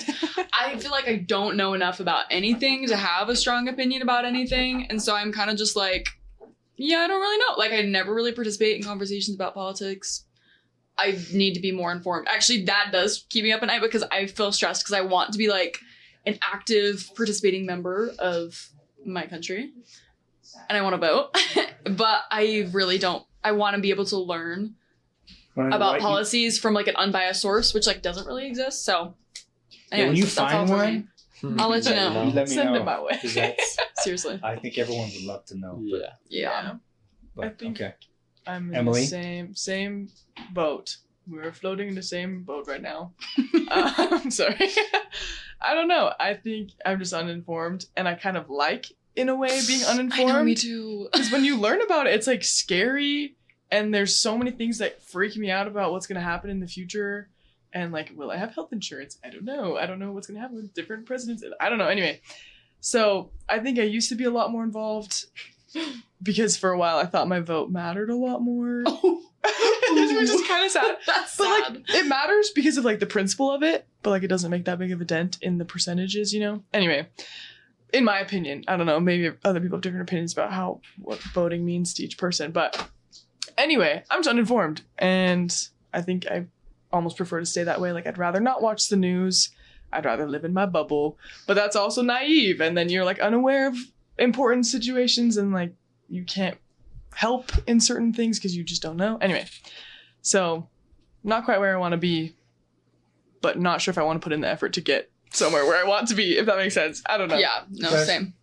I feel like I don't know enough about anything to have a strong opinion about anything. And so I'm kind of just like, yeah, I don't really know. Like, I never really participate in conversations about politics. I need to be more informed. Actually, that does keep me up at night because I feel stressed because I want to be like an active participating member of my country. And I want to vote. But I really don't. I want to be able to learn about policies from like an unbiased source, which like doesn't really exist. So anyways, when you that's all find for one, me. I'll let you know. You let me Send know. it my way. 'Cause that's- Seriously. I think everyone would love to know. But, Yeah. Yeah. but I think- okay. I'm in Emily? the same boat. We're floating in the same boat right now. I'm sorry. I don't know. I think I'm just uninformed, and I kind of like, in a way, being I uninformed. know, me too. Because when you learn about it, it's like scary, and there's so many things that freak me out about what's gonna happen in the future. And like, will I have health insurance? I don't know. I don't know what's gonna happen with different presidents. I don't know. Anyway, so I think I used to be a lot more involved because for a while I thought my vote mattered a lot more. Which is kind of sad. That's But sad. like, it matters because of like the principle of it, but like it doesn't make that big of a dent in the percentages, you know? Anyway, in my opinion, I don't know, maybe other people have different opinions about what voting means to each person, but anyway, I'm just uninformed, and I think I almost prefer to stay that way. Like, I'd rather not watch the news. I'd rather live in my bubble, but that's also naive, and then you're like unaware of important situations, and like you can't help in certain things because you just don't know. Anyway, so not quite where I want to be, but not sure if I want to put in the effort to get somewhere where I want to be, if that makes sense. I don't know. Yeah, no, Okay. same.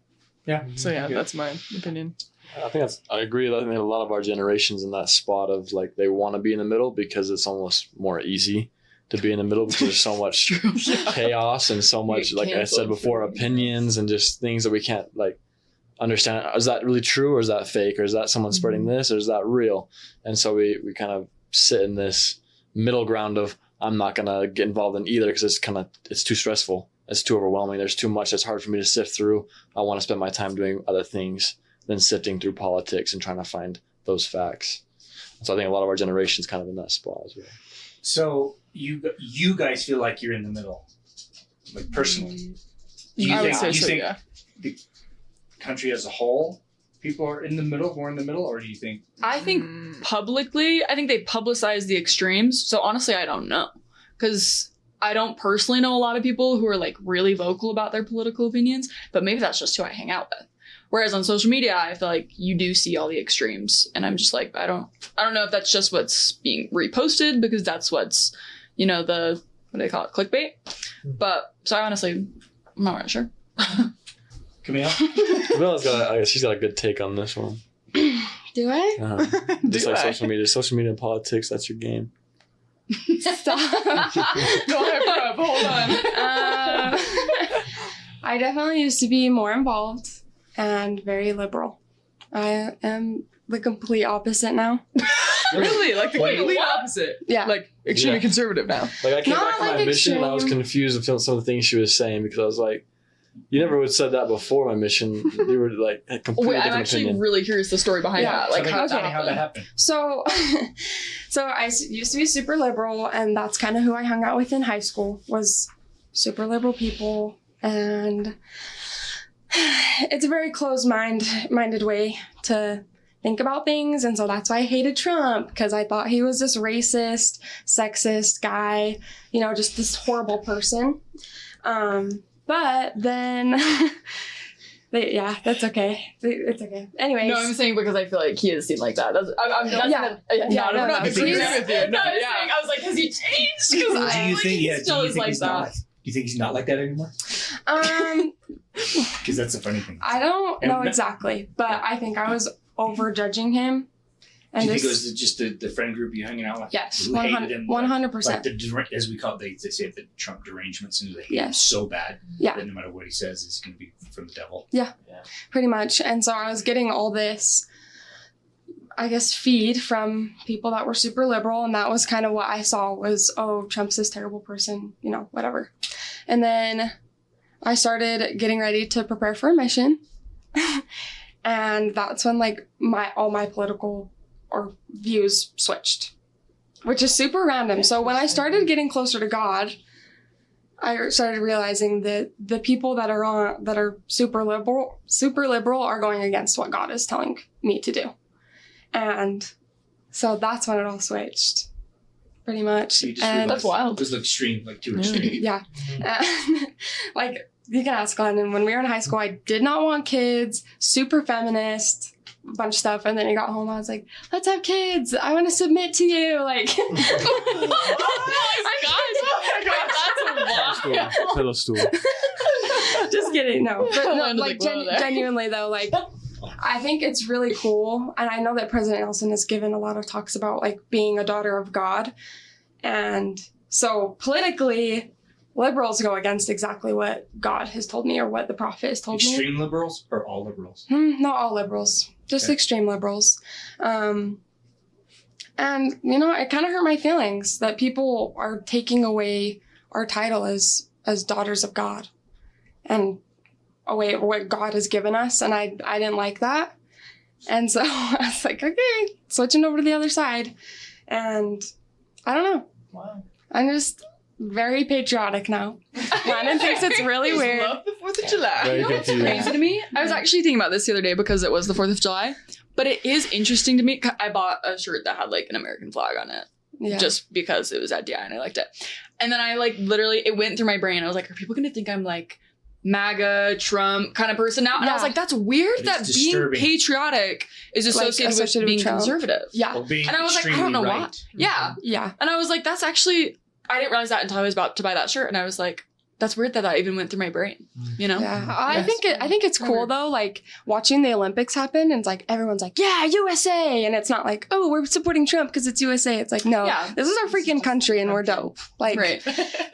Yeah. So yeah, Okay. that's my opinion. I think I agree. I think a lot of our generation's in that spot of like they want to be in the middle because it's almost more easy to be in the middle because there's so much chaos and so much, like I said before, opinions and just things that we can't like understand. Is that really true or is that fake or is that someone spreading this or is that real? And so we kind of sit in this middle ground of I'm not gonna get involved in either because it's too stressful. It's too overwhelming. There's too much that's hard for me to sift through. I want to spend my time doing other things than sifting through politics and trying to find those facts. So I think a lot of our generation's kind of in that spot as well. So you guys feel like you're in the middle, like personally. Do you I would think, say do you so, think yeah. the country as a whole, people are in the middle, more in the middle, or do you think? I think publicly, I think they publicize the extremes. So honestly, I don't know. Because I don't personally know a lot of people who are like really vocal about their political opinions, but maybe that's just who I hang out with. Whereas on social media, I feel like you do see all the extremes, and I'm just like, I don't know if that's just what's being reposted because that's what's, the what do they call it, clickbait. But so I honestly, I'm not really sure. Camille? She's got a good take on this one. Do I? Just Do like I? social media and politics, that's your game. Stop. Don't hype her up. Hold on. I definitely used to be more involved and very liberal. I am the complete opposite now. Really? Like the Wait, complete opposite. Yeah. Like extremely Yeah. conservative now. Like I came Not back from like my mission and I was extreme. confused with some of the things she was saying because I was like, you never would have said that before my mission. You were like a completely Wait, I'm different actually opinion. really curious the story behind Yeah. that. Like, how did tell that me how that happen? happened. So, used to be super liberal, and that's kind of who I hung out with in high school, was super liberal people, and it's a very closed-minded way to think about things, and so that's why I hated Trump, because I thought he was this racist, sexist guy, just this horrible person. But then, that's okay. It's okay. Anyways. No, I'm saying because I feel like he is seen like that. That's Yeah. not no, I'm not no, disagreeing he's- with you. No, I was Yeah. saying, I was like, has he changed? Because Do I you like, think? he Yeah. Do still you is think like he's not? that. Do you think he's not like that anymore? Because that's the funny thing. I don't And know no- exactly, but I think I was over judging him And do you think it was just the friend group you hanging out with? Yes, who hated him? 100%. Like as we call it, they say the Trump derangements, and they hate him Yes. so bad Yeah. that no matter what he says, it's going to be from the devil. Yeah, pretty much. And so I was getting all this, I guess, feed from people that were super liberal. And that was kind of what I saw was, oh, Trump's this terrible person, you know, whatever. And then I started getting ready to prepare for a mission. And that's when like all my political or views switched, which is super random. So when I started getting closer to God, I started realizing that the people that are super liberal are going against what God is telling me to do. And so that's when it all switched, pretty much. So you just And realized That's wild. It was like extreme, like too extreme. yeah. Like, you can ask Landon, when we were in high school, I did not want kids, super feminist, a bunch of stuff. And then he got home, I was like, let's have kids. I want to submit to you. Like, Pillow stool. just kidding. No, but no, Landon's like, like, whoa there. genuinely though, like, I think it's really cool. And I know that President Nelson has given a lot of talks about like being a daughter of God. And so politically, liberals go against exactly what God has told me or what the prophet has told me. Extreme liberals or all liberals? Not all liberals, just Okay. extreme liberals. And, you know, it kind of hurt my feelings that people are taking away our title as daughters of God and away what God has given us. And I didn't like that. And so I was like, okay, switching over to the other side. And I don't know. Wow. I'm just very patriotic now. Landon thinks it's really weird. Love the 4th of July. Very confusing. Crazy to me. I was actually thinking about this the other day because it was the 4th of July. But it is interesting to me. I bought a shirt that had like an American flag on it. Yeah. Just because it was at DI and I liked it. And then I like literally, it went through my brain. I was like, are people going to think I'm like MAGA, Trump kind of person now? And I was Yeah. like, that's weird It that is being disturbing. patriotic is associated, associated with with being Trump. conservative. Yeah. Or being And I was like, I extremely don't know right. why. Yeah. Yeah. And I was like, that's actually, I didn't realize that until I was about to buy that shirt. And I was like, that's weird that that even went through my brain, you know? Yeah, I Yes. think it's cool Weird. though. Like watching the Olympics happen, and it's like everyone's like, "Yeah, USA," and it's not like, "Oh, we're supporting Trump because it's USA." It's like, no, Yeah. this is our freaking country, and we're dope. Like, Right.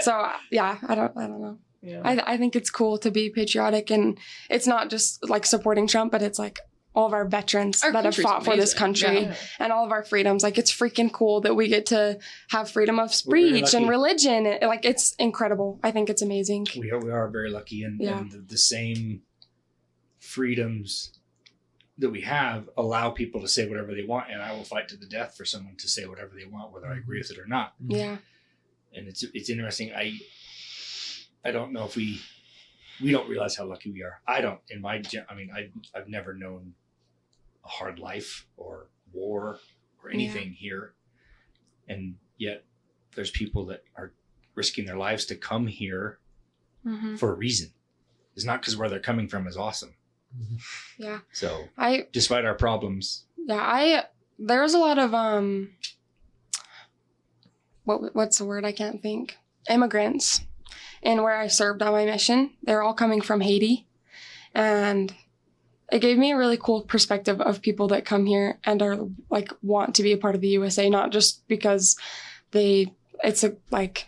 so yeah, I don't know. Yeah. I think it's cool to be patriotic, and it's not just like supporting Trump, but it's like all of our veterans Our that have country's fought for this amazing. country Yeah. and all of our freedoms. Like, it's freaking cool that we get to have freedom of We're very speech and lucky. religion. Like, it's incredible. I think it's amazing. We are very lucky, and, Yeah. and the same freedoms that we have allow people to say whatever they want, and I will fight to the death for someone to say whatever they want, whether I agree with it or not. Yeah. And it's interesting. I don't know if we don't realize how lucky we are. I don't. I've never known a hard life or war or anything here, and yet there's people that are risking their lives to come here Mm-hmm. for a reason. It's not because where they're coming from is awesome. Yeah. So I despite our problems, there was a lot of what's the word? I can't think. Immigrants in where I served on my mission. They're all coming from Haiti, and it gave me a really cool perspective of people that come here and are like want to be a part of the USA, not just because it's like,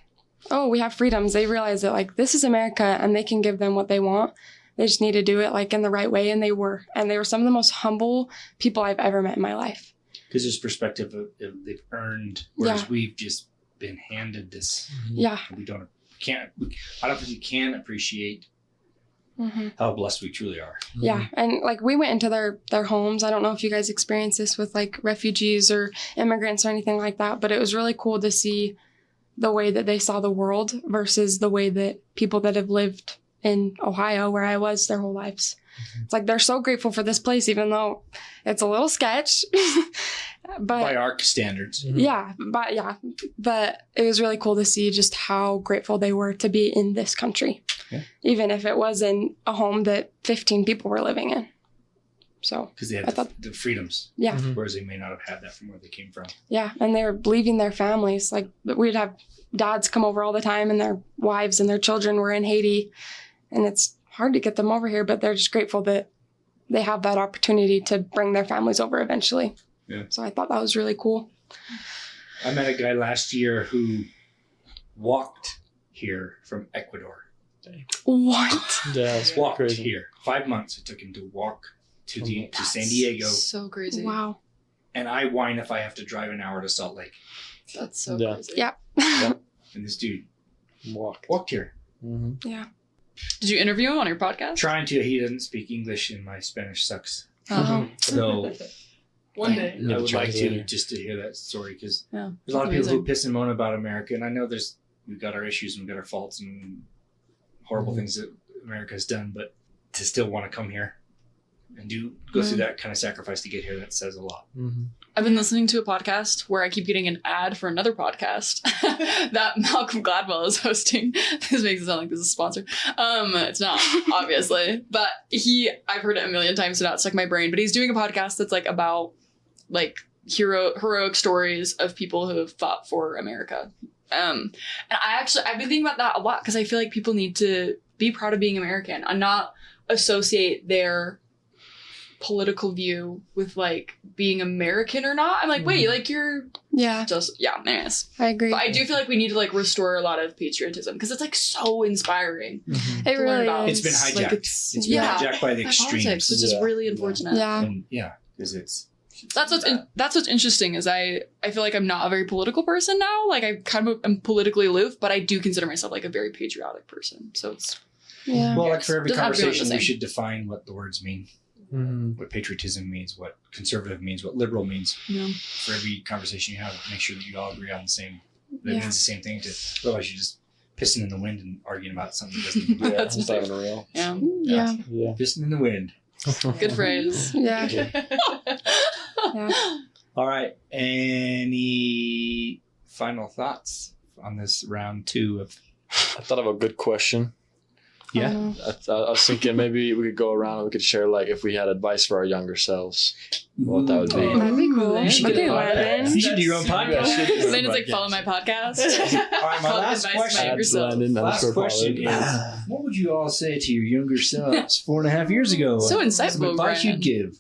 oh, we have freedoms. They realize that like this is America and they can give them what they want. They just need to do it like in the right way, and they were some of the most humble people I've ever met in my life. because there's perspective of they've earned, whereas Yeah. we've just been handed this. Yeah. We don't I don't think we can appreciate Mm-hmm. how blessed we truly are. Yeah, and like we went into their homes. I don't know if you guys experienced this with like refugees or immigrants or anything like that, but it was really cool to see the way that they saw the world versus the way that people that have lived in Ohio, where I was their whole lives. It's like they're so grateful for this place, even though it's a little sketch. But By our standards. but it was really cool to see just how grateful they were to be in this country, Yeah. even if it was in a home that 15 people were living in. So Because they I have thought- the freedoms, yeah, whereas they may not have had that from where they came from. yeah, and they're leaving their families. Like we'd have dads come over all the time, and their wives and their children were in Haiti, and it's hard to get them over here, but they're just grateful that they have that opportunity to bring their families over eventually. Yeah. So I thought that was really cool. I met a guy last year who walked here from Ecuador. What? Yeah, it's Walked crazy. here. 5 months it took him to walk to San Diego. So crazy. Wow. And I whine if I have to drive an hour to Salt Lake. That's so Yeah. crazy. Yeah. And this dude Walked. here. Mm-hmm. Yeah. Did you interview him on your podcast? Trying to. He doesn't speak English and my Spanish sucks. Oh. So One day. I would like to Translator. just to hear that story because Yeah. there's a lot of people who Amazing. piss and moan about America, and I know we've got our issues and we've got our faults and horrible things that America has done, but to still want to come here and go through that kind of sacrifice to get here, that says a lot. Mm-hmm. I've been listening to a podcast where I keep getting an ad for another podcast that Malcolm Gladwell is hosting. This makes it sound like this is sponsored. It's not, obviously. But I've heard it a million times, so now it's stuck in my brain. But he's doing a podcast that's like about like heroic stories of people who have fought for America. And I've been thinking about that a lot because I feel like people need to be proud of being American and not associate their political view with like being American or not. I'm like, wait, like you're Yeah. just, yeah, anyways. I agree. But I do feel like we need to like restore a lot of patriotism because it's like so inspiring. It to learn really about. is. It's been hijacked. Like, it's been yeah. hijacked by the By extremes. politics, which is Yeah. really unfortunate. Yeah. And because it's That's what's interesting is I feel like I'm not a very political person now. Like I kind of am politically aloof, but I do consider myself like a very patriotic person. So it's Yeah. well, like for every Doesn't have to be the conversation, we same. should define what the words mean, Mm-hmm. what patriotism means, what conservative means, what liberal means. you know, For every conversation you have, make sure that you all agree on the same. That Yeah. means the same thing. Otherwise, you're just pissing in the wind and arguing about something that doesn't even matter. Yeah, That's it's not even real. yeah, Yeah. Yeah. Pissing in the wind. good phrase. Yeah. Yeah. All right. Any final thoughts on this round 2 of? I thought of a good question. Yeah. I was thinking maybe we could go around and we could share like if we had advice for our younger selves, what that would be. Ooh. That'd be cool. You should, Okay, get a podcast. Landon. You should do your own podcast. Yeah, should do Then it's like podcast. follow my podcast. All right, my Call it last advice to my question. younger self. Landon, Last underscore question Pollard. is: what would you all say to your younger selves 4.5 years ago? So insightful, Some advice Brian. you'd give.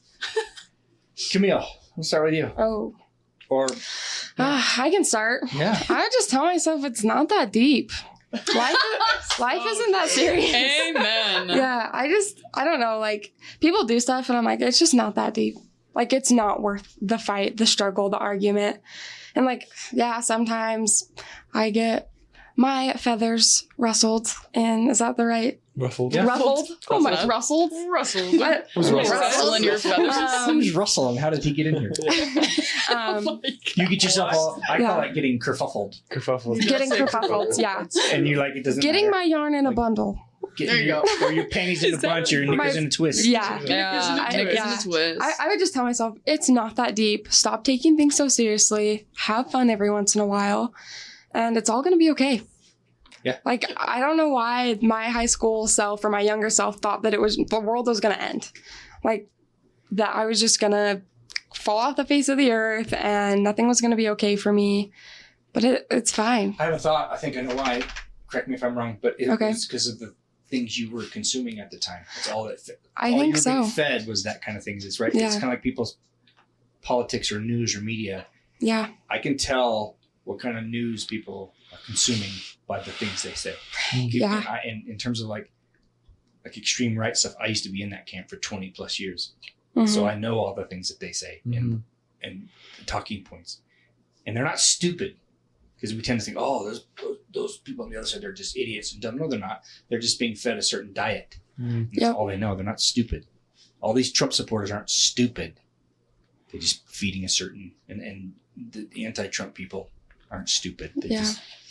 Camille, we'll start with you. Oh. Or I can start. yeah, I would just tell myself it's not that deep. Life isn't that serious. Amen. Yeah, I don't know. Like, people do stuff, and I'm like, it's just not that deep. Like, it's not worth the fight, the struggle, the argument. And, like, yeah, sometimes I get my feathers rustled. And is that the right? Ruffled. Yeah. Ruffled? Oh, my, Ruffled. rustled? Rustled. What? was Rustle in your feathers. Who's rustling? How did he get in here? You get yourself all. I call it getting kerfuffled, Kerfuffled. Getting kerfuffled, yeah. and you're like it doesn't. Getting matter. my yarn in a bundle. There you go. Or your panties in a bunch, or your knickers My- in a twist. Yeah. Yeah, I- knickers yeah. and a twist. I would just tell myself, it's not that deep. Stop taking things so seriously. Have fun every once in a while. And it's all going to be okay. Yeah. Like, I don't know why my high school self or my younger self thought that the world was going to end. Like, that I was just going to fall off the face of the earth and nothing was going to be okay for me. But it's fine. I have a thought. I think I know why. Correct me if I'm wrong, but Okay. it's because of the things you were consuming at the time. That's all that. I all think you were so. being fed was that kind of things. It's right. It's Yeah. kind of like people's politics or news or media. Yeah. I can tell what kind of news people are consuming by the things they say. Yeah. In terms of like extreme right stuff, I used to be in that camp for 20 plus years. Mhm. So I know all the things that they say and the talking points. And they're not stupid because we tend to think, oh, those people on the other side, they're just idiots and dumb. No, they're not. They're just being fed a certain diet. And that's Yep. all they know. They're not stupid. All these Trump supporters aren't stupid. They're just feeding a certain, and the anti-Trump people aren't stupid.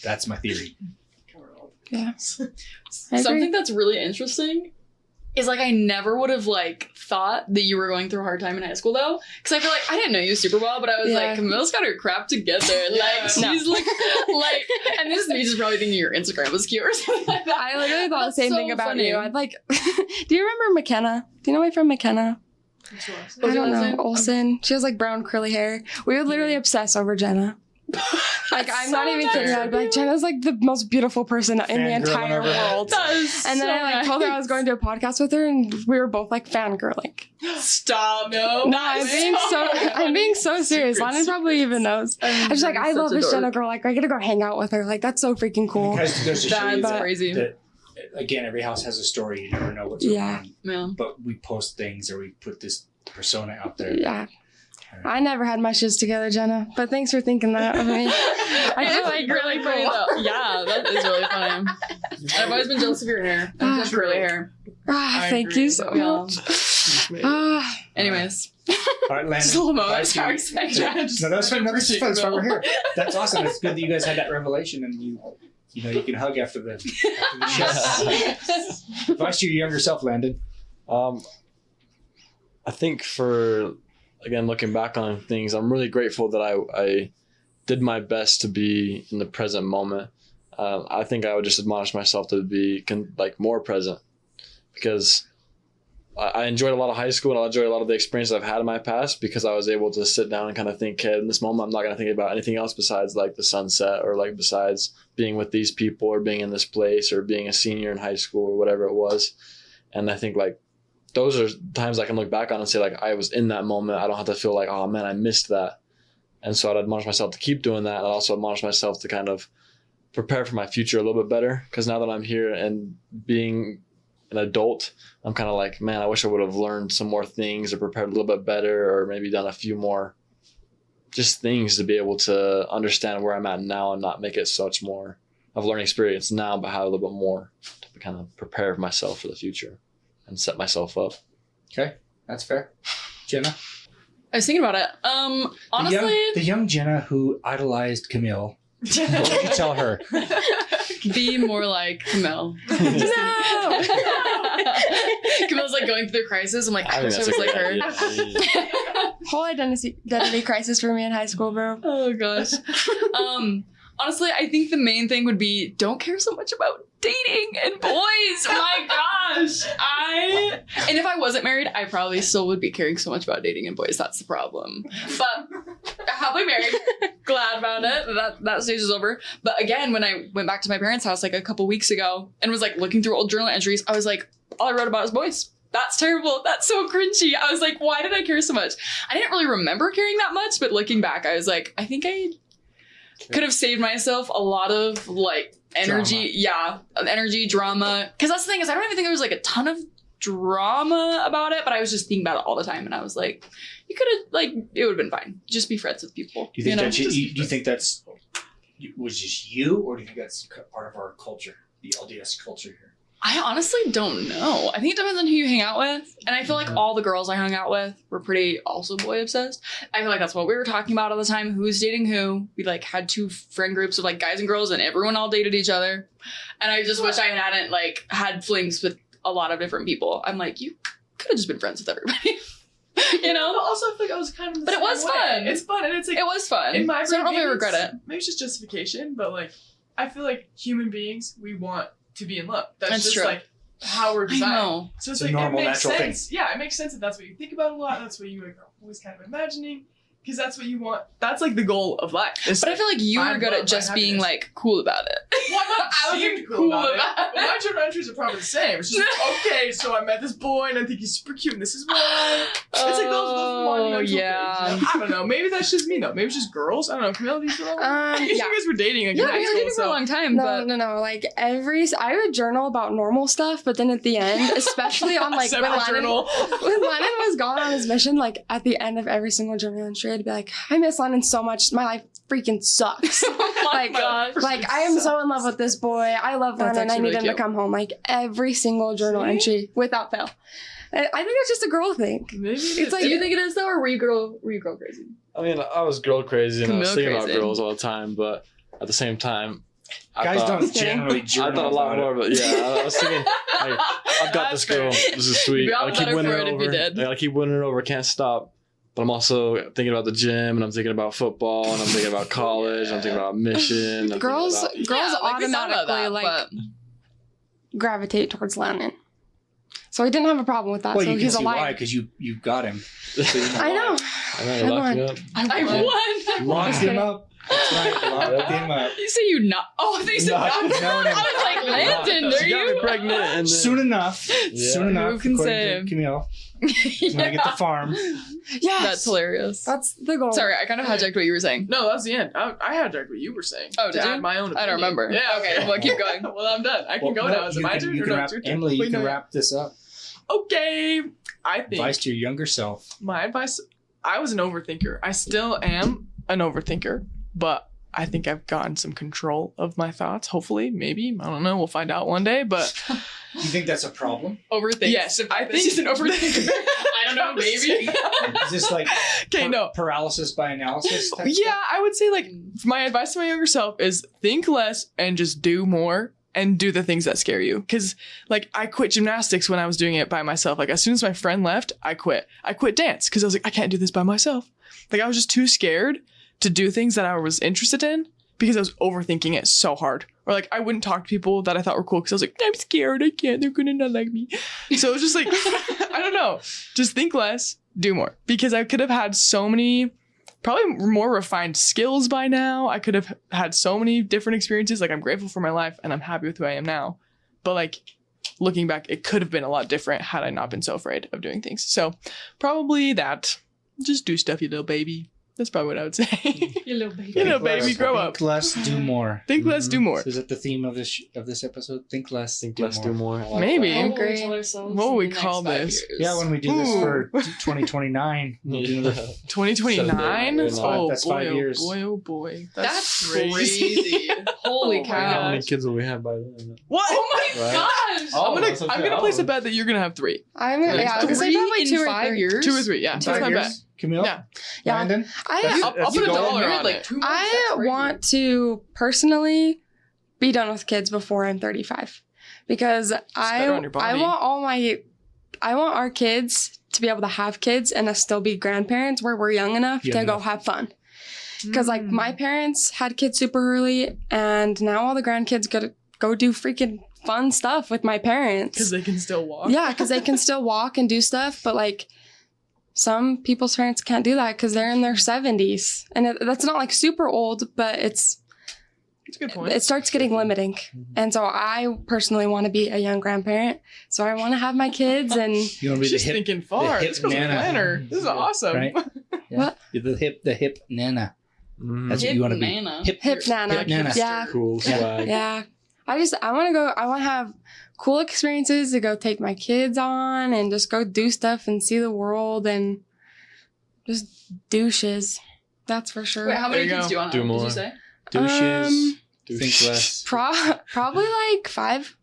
That's my theory. Yeah. I agree. Something that's really interesting is like I never would have like thought that you were going through a hard time in high school though, because I feel like I didn't know you super well, but I was Yeah. like, Camille's got her crap together. Like she's like, and this is me just probably thinking your Instagram was cute or something like that. I literally thought That's the same so thing about funny. you. I'd like, do you remember McKenna? Do you know my friend McKenna? I don't know. Olsen. She has like brown curly hair. We would literally obsess over Jenna. Like, I'm not even kidding. I'd be like, Jenna's like the most beautiful person in the Fangirling entire over her. world. That is And then so I like told her I was going to a podcast with her, and we were both like fangirling. Stop. No. No, I'm being so. I'm being so serious. Landon probably even knows. I'm just like, I love this Jenna girl. Like, I gotta go hang out with her. Like, that's so freaking cool. Guys, goes to show you That's crazy. that, again, every house has a story. You never know what's going on. Yeah. But we post things or we put this persona out there. Yeah. I never had my shiz together, Jenna, but thanks for thinking that of me. I feel like really cool. funny though. Yeah, that is really funny. I've always been jealous of your hair. I have curly hair. Thank you so much. Anyways. All right, Landon. Slow mo. Sorry. No, that's fine. No, this is fun. That's why we're here. That's awesome. It's good that you guys had that revelation and you can hug after the show. Advice to your younger self, Landon. I think again, looking back on things, I'm really grateful that I did my best to be in the present moment. I think I would just admonish myself to be more present, because I enjoyed a lot of high school and I enjoyed a lot of the experiences I've had in my past, because I was able to sit down and kind of think, hey, in this moment, I'm not going to think about anything else besides like the sunset, or like besides being with these people, or being in this place, or being a senior in high school, or whatever it was. And I think like those are times I can look back on and say, like, I was in that moment. I don't have to feel like, oh man, I missed that. And so I'd admonish myself to keep doing that. And I'd also admonish myself to kind of prepare for my future a little bit better. Because now that I'm here and being an adult, I'm kind of like, man, I wish I would have learned some more things, or prepared a little bit better, or maybe done a few more just things to be able to understand where I'm at now and not make it such more of a learning experience now, but have a little bit more to kind of prepare myself for the future and set myself up. Okay, that's fair. Jenna? I was thinking about it. Honestly, the young Jenna who idolized Camille. What did you tell her? be more like Camille. No! Camille's like going through a crisis. I'm like, I wish I that's was a like good her. idea. Whole identity crisis for me in high school, bro. Oh gosh. Honestly, I think the main thing would be don't care so much about dating and boys. My gosh. And if I wasn't married, I probably still would be caring so much about dating and boys. That's the problem. But happily married. Glad about it. That stage is over. But again, when I went back to my parents' house like a couple weeks ago and was like looking through old journal entries, I was like, all I wrote about was boys. That's terrible. That's so cringy. I was like, why did I care so much? I didn't really remember caring that much, but looking back, I was like, I think I could have saved myself a lot of like energy. Energy, drama. Because that's the thing is I don't even think there was like a ton of drama about it, but I was just thinking about it all the time. And I was like, you could have like, it would have been fine. Just be friends with people. Do you think do you think that's was just you, or do you think that's part of our culture, the LDS culture here? I honestly don't know. I think it depends on who you hang out with. And I feel like all the girls I hung out with were pretty also boy obsessed. I feel like that's what we were talking about all the time. Who's dating who? We like had two friend groups of like guys and girls and everyone all dated each other. And I just wish I hadn't like had flings with a lot of different people. I'm like, you could have just been friends with everybody. You know? But also I feel like I was kind of But it was fun. It's fun and it's like it was fun. in my so I don't know if I brain, regret it. Maybe it's just justification, but like I feel like human beings, we want to be in love. That's just true. like how we're I designed. know. So it's a like normal, it makes natural sense. Yeah, it makes sense that that's what you think about a lot. That's what you like, are always kind of imagining. Because that's what you want. That's like the goal of life. But I feel like you were good at just being like cool about it. Well, I seemed wasn't cool about it. But my journal entries are probably the same. It's just like, okay, so I met this boy and I think he's super cute and this is why. It's like those monumental yeah. things. I don't know. Maybe that's just me though. Maybe it's just girls. I don't know. Camille, do you feel that way? You Yeah. guys were dating like Yeah, in high we were school. dating for a long time, but No. Like I would journal about normal stuff, but then at the end, especially on like when Separate journal. Lennon was gone on his mission, like at the end of every single journal entry, I'd be like, I miss Lennon so much. My life freaking sucks. my gosh. Like I am so in love with this boy. I love That's Lennon. I actually need really him to cute. come home. Like every single journal entry without fail. I think it's just a girl thing. Maybe It's like do you think it is though, or were you girl crazy? I mean, I was girl crazy and I was Camille thinking about crazy. girls all the time, but at the same time, Guys don't generally I journal thought a lot more about it. about I was thinking, hey, I've got this girl. This is sweet. You'd be all I the keep better winning for her it if you over. did. I keep winning her over. Can't stop. But I'm also thinking about the gym, and I'm thinking about football, and I'm thinking about college. I'm thinking about mission. I'm Girls thinking girls Yeah, like, we thought about automatically that, like gravitate towards Lennon. So he didn't have a problem with that. Well, so you can he's a see why, liar. because you got him. So you know I know. I know, you locked me up. I won. Locked him up. That's right. Locked him up. You say you not? Oh, they said No, not. no. I was like, Landon, there She got me you pregnant and then, Soon enough. Yeah. Soon enough. Who can according say? to Camille. She's gonna get the farm. Yes. That's hilarious. That's the goal. Sorry, I kind of hijacked what you were saying. No, that's the end. I had what you were saying. Oh, did to you? add my own opinion. I don't remember. Yeah. Okay, well, keep going. Well, I'm done. I can Well, go no, now. Is it my turn you or can no? wrap, It's your turn. Emily, you Wait, can no, wrap this up. Okay. I think Advice to your younger self. my advice, I was an overthinker. I still am an overthinker, but I think I've gotten some control of my thoughts. Hopefully, maybe. I don't know. We'll find out one day. But You think that's a problem? Overthink. yes, I think she's an overthinker. I don't know, maybe. Is this like Okay, no. paralysis by analysis? type Yeah, stuff? I would say like my advice to my younger self is think less and just do more and do the things that scare you. Cause like I quit gymnastics when I was doing it by myself. Like as soon as my friend left, I quit. I quit dance because I was like, I can't do this by myself. Like I was just too scared to do things that I was interested in because I was overthinking it so hard. Or like I wouldn't talk to people that I thought were cool because I was like, I'm scared, I can't, they're gonna not like me. So it was just like, I don't know. Just think less, do more. Because I could have had so many probably more refined skills by now. I could have had so many different experiences. Like I'm grateful for my life and I'm happy with who I am now. But like looking back, it could have been a lot different had I not been so afraid of doing things. So probably that. Just do stuff, you little baby. That's probably what I would say. You little baby. You little baby, grow up. Think less, do more. Think less, do more. So is that the theme of this episode? Think less, Think do less, more. do more. I like Maybe. that. What will we Agree. tell ourselves What will in we the call next 5 this? years? Yeah, when we do this Ooh. for 2029, we'll do another 2029? That's five- Oh, that's boy, 5 oh years. boy, oh boy. That's crazy. Holy Oh my cow. How many kids will we have by then? What? Oh my Right. gosh. Oh, I'm gonna place a bet that you're gonna have 3. I was gonna say probably in 2 or 5 3. years? 2 or 3, yeah. in That's 5 my bet. years. Camille? Yeah. Yeah. Landon? I I'll put a goal? dollar Married on like it. 2 months. I That's crazy. want to personally be done with kids before I'm 35 because better on your body. I want our kids to be able to have kids and us still be grandparents where we're young enough Young to go enough. have fun. Because like my parents had kids super early and now all the grandkids go do freaking fun stuff with my parents. Because they can still walk. Yeah, because they can still walk and do stuff, but like some people's parents can't do that because they're in their 70s. And that's not like super old, but That's a good point. it starts getting limiting. And so I personally want to be a young grandparent. So I want to have my kids and You want to be She's the hip, thinking far. hip This girl's a nana. planner. This is awesome. right? Yeah. What? You're the hip nana. Mhm. That's what you want to be. Nana. hip nana. Hip nana. Yeah. Cool swag. Yeah. I want to have cool experiences to go take my kids on and just go do stuff and see the world and just douches. That's for sure. Wait, how many There you kids go. do you want? Do Did more. you say? Douches. Think Douche. less. Probably like 5,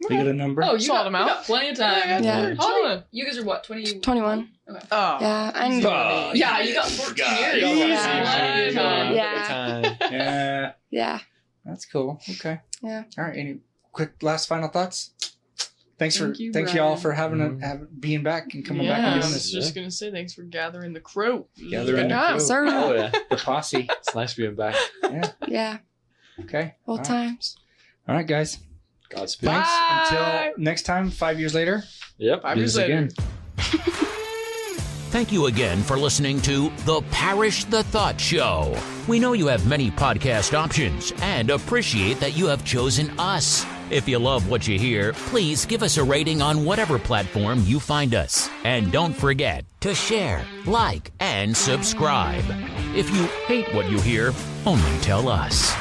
You got a number? Oh, you Solid got, amount. you got plenty of time. Yeah. We're How old are chilling. you guys are what? 20? 21. Okay. Oh. Yeah. And Oh, Yeah, you got 14 years. Yeah. Plenty of time. Yeah. Yeah. yeah. That's cool. Okay. Yeah. All right. Any quick last final thoughts? Thanks Thank you, y'all Brian. for having being back and coming back Yeah, and I doing was this. just gonna say thanks for gathering the crew. Gathering Good the time. crew. Sir. Oh yeah, The posse. it's nice being back. Yeah. Yeah. Okay. Old All right. times. All right, guys. Godspeed. Thanks. Bye. Until next time, 5 years later. Yep. 5 do years this later. again. Thank you again for listening to the Parrish the Thought Show. We know you have many podcast options and appreciate that you have chosen us. If you love what you hear, please give us a rating on whatever platform you find us. And don't forget to share, like, and subscribe. If you hate what you hear, only tell us.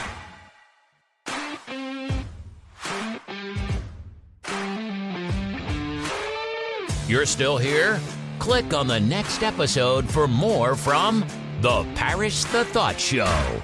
You're still here? Click on the next episode for more from the Parrish the Thought Show.